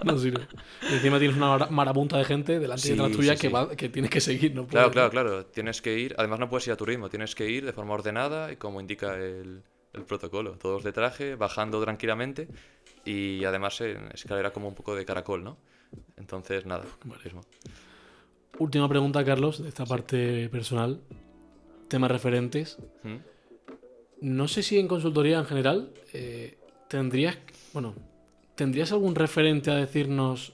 A: No sirve. Y encima tienes una marabunta de gente delante y detrás
B: Sí,
A: tuya
B: sí, sí.
A: que tienes que seguir, no
B: Claro,
A: puedes,
B: claro,
A: ¿no?
B: claro. Tienes que ir, además no puedes ir a tu ritmo, tienes que ir de forma ordenada y como indica el protocolo. Todos de traje, bajando tranquilamente y además en escalera como un poco de caracol, ¿no? Entonces, nada,
A: Vale.
B: mismo.
A: Última pregunta, Carlos, de esta parte personal. Temas referentes.
B: ¿Mm?
A: No sé si en consultoría en general tendrías algún referente a decirnos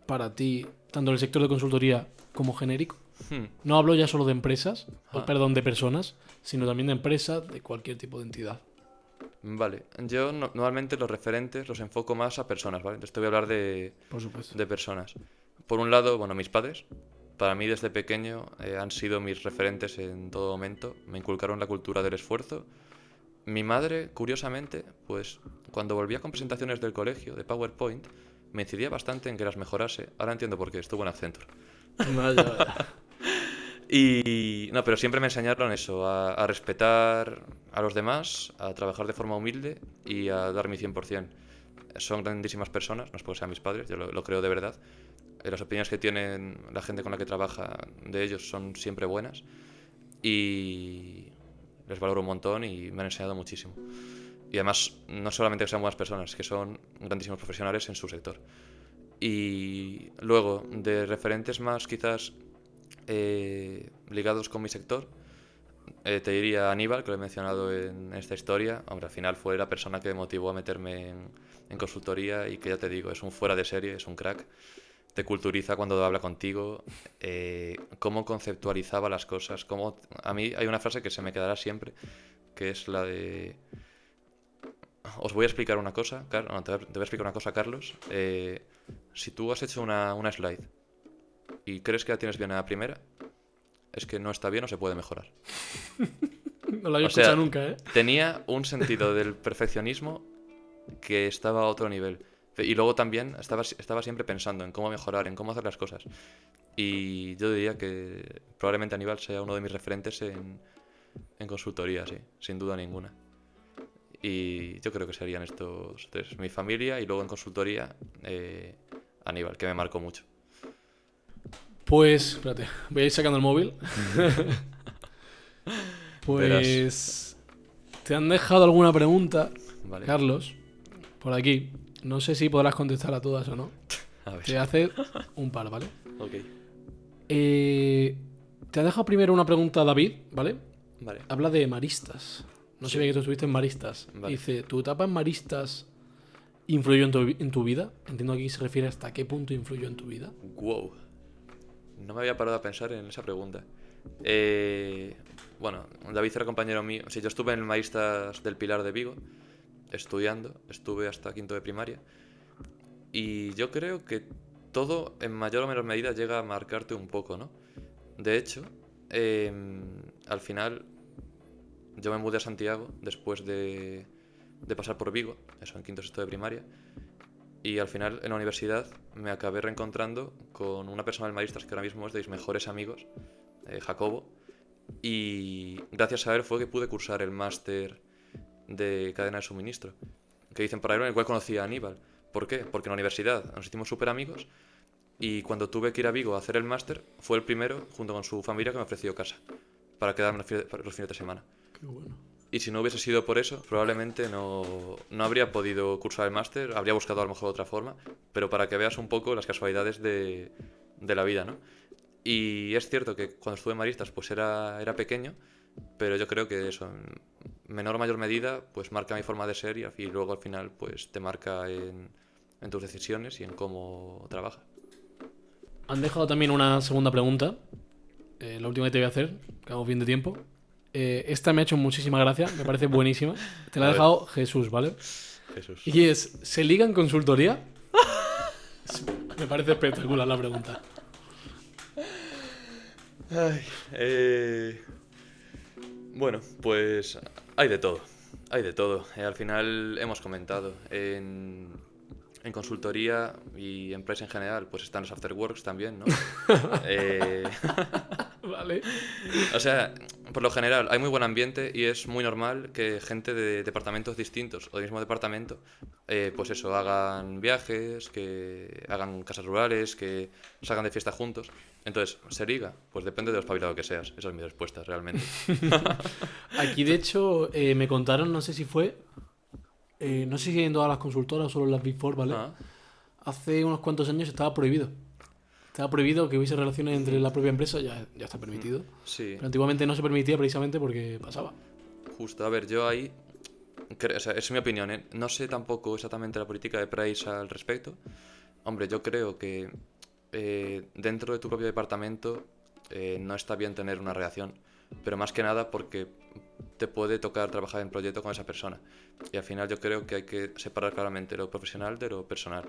A: para ti, tanto en el sector de consultoría como genérico.
B: Hmm.
A: No hablo ya solo de empresas,
B: Ah.
A: perdón, de personas, sino también de empresas, de cualquier tipo de entidad.
B: Vale, yo normalmente los referentes los enfoco más a personas, ¿vale? Entonces te voy a hablar
A: Por supuesto.
B: de personas. Por un lado, bueno, mis padres, para mí desde pequeño han sido mis referentes en todo momento, me inculcaron la cultura del esfuerzo. Mi madre, curiosamente, pues cuando volvía con presentaciones del colegio, de PowerPoint, me incidía bastante en que las mejorase. Ahora entiendo por qué, estuvo en Accenture.
A: Vaya, vaya.
B: Y no, pero siempre me enseñaron eso, a respetar a los demás, a trabajar de forma humilde y a dar mi 100%. Son grandísimas personas, no es porque sean mis padres, yo lo creo de verdad. Las opiniones que tienen la gente con la que trabaja de ellos son siempre buenas y les valoro un montón y me han enseñado muchísimo. Y además, no solamente que sean buenas personas, que son grandísimos profesionales en su sector. Y luego, de referentes más quizás ligados con mi sector, te diría Aníbal, que lo he mencionado en esta historia. Hombre, al final fue la persona que me motivó a meterme en consultoría y que ya te digo, es un fuera de serie, es un crack. Te culturiza cuando habla contigo, cómo conceptualizaba las cosas. A mí hay una frase que se me quedará siempre, que es la de... Os voy a explicar una cosa, te voy a explicar una cosa, Carlos. Si tú has hecho una slide y crees que la tienes bien a la primera, es que no está bien o se puede mejorar.
A: No lo había escuchado nunca, ¿eh?
B: Tenía un sentido del perfeccionismo que estaba a otro nivel. Y luego también estaba siempre pensando en cómo mejorar, en cómo hacer las cosas. Y yo diría que probablemente Aníbal sea uno de mis referentes en consultoría, sí, sin duda ninguna. Y yo creo que serían estos tres. Mi familia y luego en consultoría Aníbal, que me marcó mucho.
A: Pues, espérate, voy a ir sacando el móvil. Pues te han dejado alguna pregunta,
B: Vale.
A: Carlos, por aquí. No sé si podrás contestar a todas o no.
B: A ver.
A: Te hace un par, ¿vale?
B: Ok.
A: Te ha dejado primero una pregunta David, ¿vale?
B: Vale.
A: Habla de maristas. No
B: Sí.
A: sabía que tú estuviste en maristas.
B: Vale.
A: Dice, ¿tu etapa en maristas influyó en tu vida? Entiendo que aquí se refiere hasta qué punto influyó en tu vida.
B: Wow. No me había parado a pensar en esa pregunta. Bueno, David era compañero mío. Sí, yo estuve en el Maristas del Pilar de Vigo, estudiando. Estuve hasta quinto de primaria. Y yo creo que todo, en mayor o menor medida, llega a marcarte un poco, ¿no? De hecho, al final, yo me mudé a Santiago después de pasar por Vigo, eso en quinto sexto de primaria. Y al final, en la universidad, me acabé reencontrando con una persona del Maristas que ahora mismo es de mis mejores amigos, Jacobo. Y gracias a él fue que pude cursar el máster de cadena de suministro, que dicen para él, en el cual conocí a Aníbal. ¿Por qué? Porque en la universidad nos hicimos súper amigos y cuando tuve que ir a Vigo a hacer el máster, fue el primero, junto con su familia, que me ofreció casa para quedarme los fines de semana.
A: Qué bueno.
B: Y si no hubiese sido por eso, probablemente no habría podido cursar el máster, habría buscado a lo mejor otra forma, pero para que veas un poco las casualidades de la vida, ¿no? Y es cierto que cuando estuve en Maristas pues era pequeño, pero yo creo que eso, en menor o mayor medida, pues marca mi forma de ser y luego al final pues te marca en tus decisiones y en cómo trabajas.
A: Han dejado también una segunda pregunta. La última que te voy a hacer, que vamos bien de tiempo. Esta me ha hecho muchísima gracia, me parece buenísima. Te la ha
B: A ver.
A: dejado Jesús, ¿vale?
B: Jesús.
A: Y es, ¿se liga en consultoría? Me parece espectacular la pregunta.
B: Bueno, pues hay de todo. Hay de todo. Al final hemos comentado. En consultoría y en Price en general, pues están los afterworks también, ¿no?
A: Vale.
B: O sea, por lo general hay muy buen ambiente y es muy normal que gente de departamentos distintos o del mismo departamento, pues eso, hagan viajes, que hagan casas rurales, que salgan de fiesta juntos. Entonces, ¿se liga? Pues depende de lo espabilado que seas. Esa es mi respuesta, realmente.
A: Aquí, de hecho, me contaron, no sé si fue, no sé si en todas las consultoras o solo en las Big Four, ¿vale?
B: Ah,
A: Hace unos cuantos años estaba prohibido. Estaba prohibido que hubiese relaciones entre la propia empresa, ya está permitido.
B: sí,
A: Pero antiguamente no se permitía precisamente porque pasaba.
B: justo. A ver, yo ahí, o sea, es mi opinión, ¿eh? No sé tampoco exactamente la política de Price al respecto. Hombre, yo creo que dentro de tu propio departamento no está bien tener una relación, pero más que nada porque te puede tocar trabajar en proyecto con esa persona. Y al final yo creo que hay que separar claramente lo profesional de lo personal.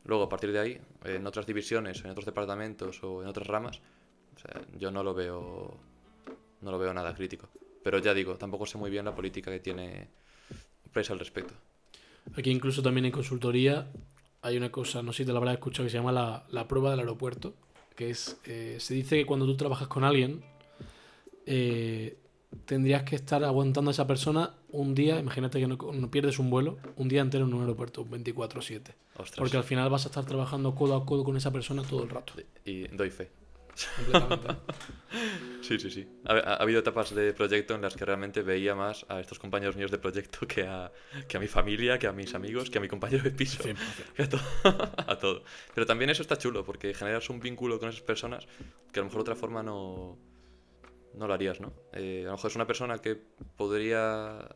B: Luego, a partir de ahí, en otras divisiones, en otros departamentos o en otras ramas, o sea, yo no lo veo nada crítico. Pero ya digo, tampoco sé muy bien la política que tiene Price al respecto.
A: Aquí incluso también en consultoría hay una cosa, no sé si te la habrás escuchado, que se llama la prueba del aeropuerto, que es, se dice que cuando tú trabajas con alguien, tendrías que estar aguantando a esa persona un día, imagínate que no pierdes un vuelo, un día entero en un aeropuerto, 24/7.
B: Ostras.
A: Porque al final vas a estar trabajando codo a codo con esa persona todo el rato.
B: Y doy fe.
A: Completamente.
B: Sí. Ha habido etapas de proyecto en las que realmente veía más a estos compañeros míos de proyecto que a mi familia, que a mis amigos, que a mi compañero de piso.
A: 100%.
B: Que a todo. Pero también eso está chulo, porque generas un vínculo con esas personas que a lo mejor de otra forma no lo harías, ¿no? A lo mejor es una persona que podría,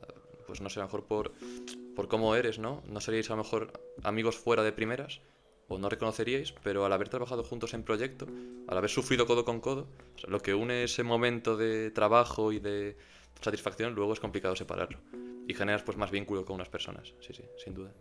B: pues no sé, a lo mejor por cómo eres, ¿no? No seríais a lo mejor amigos fuera de primeras, o no reconoceríais, pero al haber trabajado juntos en proyecto, al haber sufrido codo con codo, o sea, lo que une ese momento de trabajo y de satisfacción, luego es complicado separarlo. Y generas pues más vínculo con unas personas, sí, sin duda.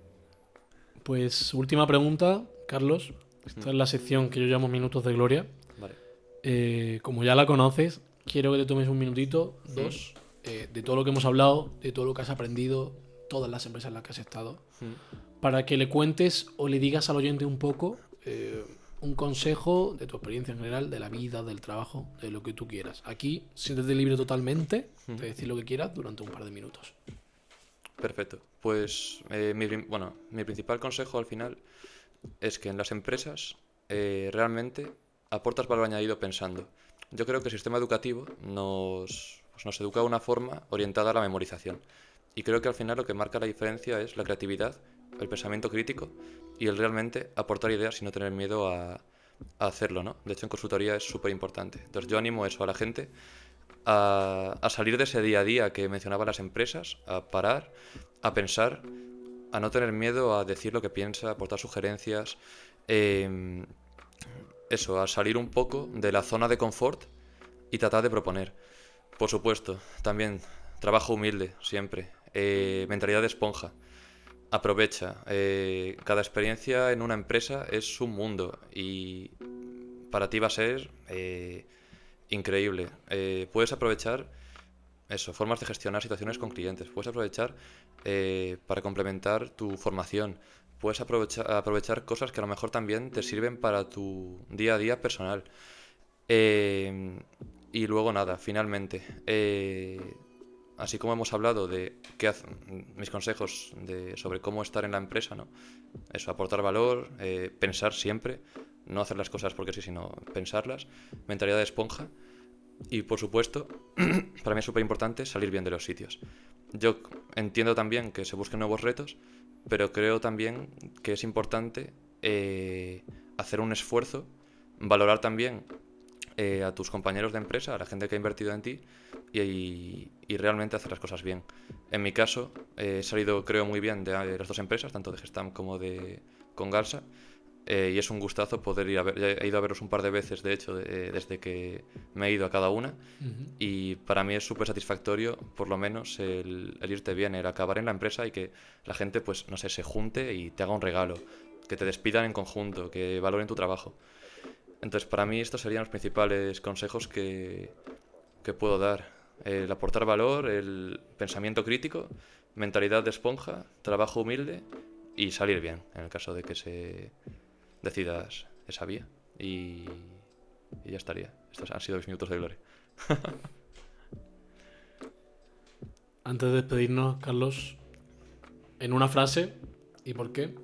A: Pues última pregunta, Carlos. Esta es la sección que yo llamo Minutos de Gloria.
B: Vale.
A: Como ya la conoces, quiero que te tomes un minutito, dos, de todo lo que hemos hablado, de todo lo que has aprendido, todas las empresas en las que has estado, para que le cuentes o le digas al oyente un poco un consejo de tu experiencia en general, de la vida, del trabajo, de lo que tú quieras. Aquí, siéntete libre totalmente de decir lo que quieras durante un par de minutos.
B: Perfecto. Pues mi principal consejo al final es que en las empresas realmente aportas valor añadido pensando. Yo creo que el sistema educativo nos pues nos educa de una forma orientada a la memorización. Y creo que al final lo que marca la diferencia es la creatividad, el pensamiento crítico y el realmente aportar ideas y no tener miedo a hacerlo, ¿no? De hecho, en consultoría es súper importante. Entonces yo animo eso a la gente a salir de ese día a día que mencionaban las empresas, a parar, a pensar, a no tener miedo a decir lo que piensa, a aportar sugerencias, eso, a salir un poco de la zona de confort y tratar de proponer. Por supuesto, también trabajo humilde, siempre. Mentalidad de esponja. Aprovecha. Cada experiencia en una empresa es un mundo y para ti va a ser increíble. Puedes aprovechar eso, formas de gestionar situaciones con clientes. Puedes aprovechar para complementar tu formación. Puedes aprovechar cosas que a lo mejor también te sirven para tu día a día personal. Y luego nada, finalmente, así como hemos hablado de mis consejos sobre cómo estar en la empresa, ¿no? Eso, aportar valor, pensar siempre, no hacer las cosas porque sí, sino pensarlas, mentalidad de esponja y por supuesto, para mí es súper importante salir bien de los sitios. Yo entiendo también que se busquen nuevos retos, pero creo también que es importante hacer un esfuerzo, valorar también a tus compañeros de empresa, a la gente que ha invertido en ti y realmente hacer las cosas bien. En mi caso, he salido creo muy bien de las dos empresas, tanto de Gestam como de Congalsa, y es un gustazo poder ir a ver. He ido a verlos un par de veces, de hecho, desde que me he ido a cada una, y para mí es súper satisfactorio, por lo menos, el irte bien, el acabar en la empresa y que la gente, pues, no sé, se junte y te haga un regalo, que te despidan en conjunto, que valoren tu trabajo. Entonces, para mí estos serían los principales consejos que puedo dar. El aportar valor, el pensamiento crítico, mentalidad de esponja, trabajo humilde y salir bien, en el caso de que decidas esa vía. Y ya estaría. Estos han sido mis minutos de gloria.
A: Antes de despedirnos, Carlos, en una frase, ¿y por qué?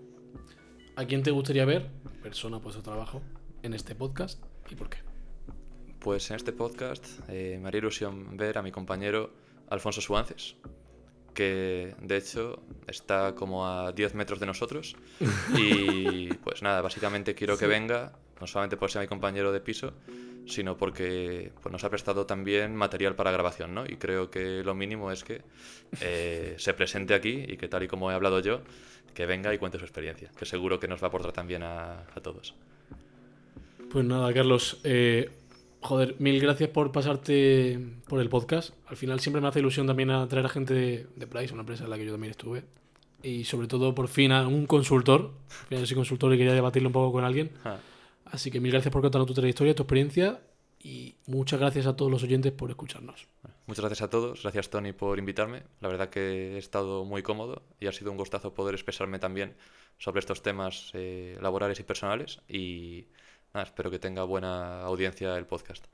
A: ¿A quién te gustaría ver, persona puesto trabajo, en este podcast y por qué?
B: Pues en este podcast me haría ilusión ver a mi compañero Alfonso Suances, que de hecho está como a 10 metros de nosotros y pues nada, básicamente quiero que venga, no solamente por ser mi compañero de piso, sino porque pues, nos ha prestado también material para grabación, ¿no? Y creo que lo mínimo es que se presente aquí y que tal y como he hablado yo, que venga y cuente su experiencia, que seguro que nos va a aportar también a todos.
A: Pues nada, Carlos, joder, mil gracias por pasarte por el podcast. Al final siempre me hace ilusión también atraer a gente de Price, una empresa en la que yo también estuve. Y sobre todo, por fin, a un consultor. Al final yo soy consultor y quería debatirlo un poco con alguien. Así que mil gracias por contarnos tu trayectoria, tu experiencia. Y muchas gracias a todos los oyentes por escucharnos.
B: Muchas gracias a todos. Gracias, Tony, por invitarme. La verdad que he estado muy cómodo y ha sido un gustazo poder expresarme también sobre estos temas laborales y personales. Y nada, espero que tenga buena audiencia el podcast.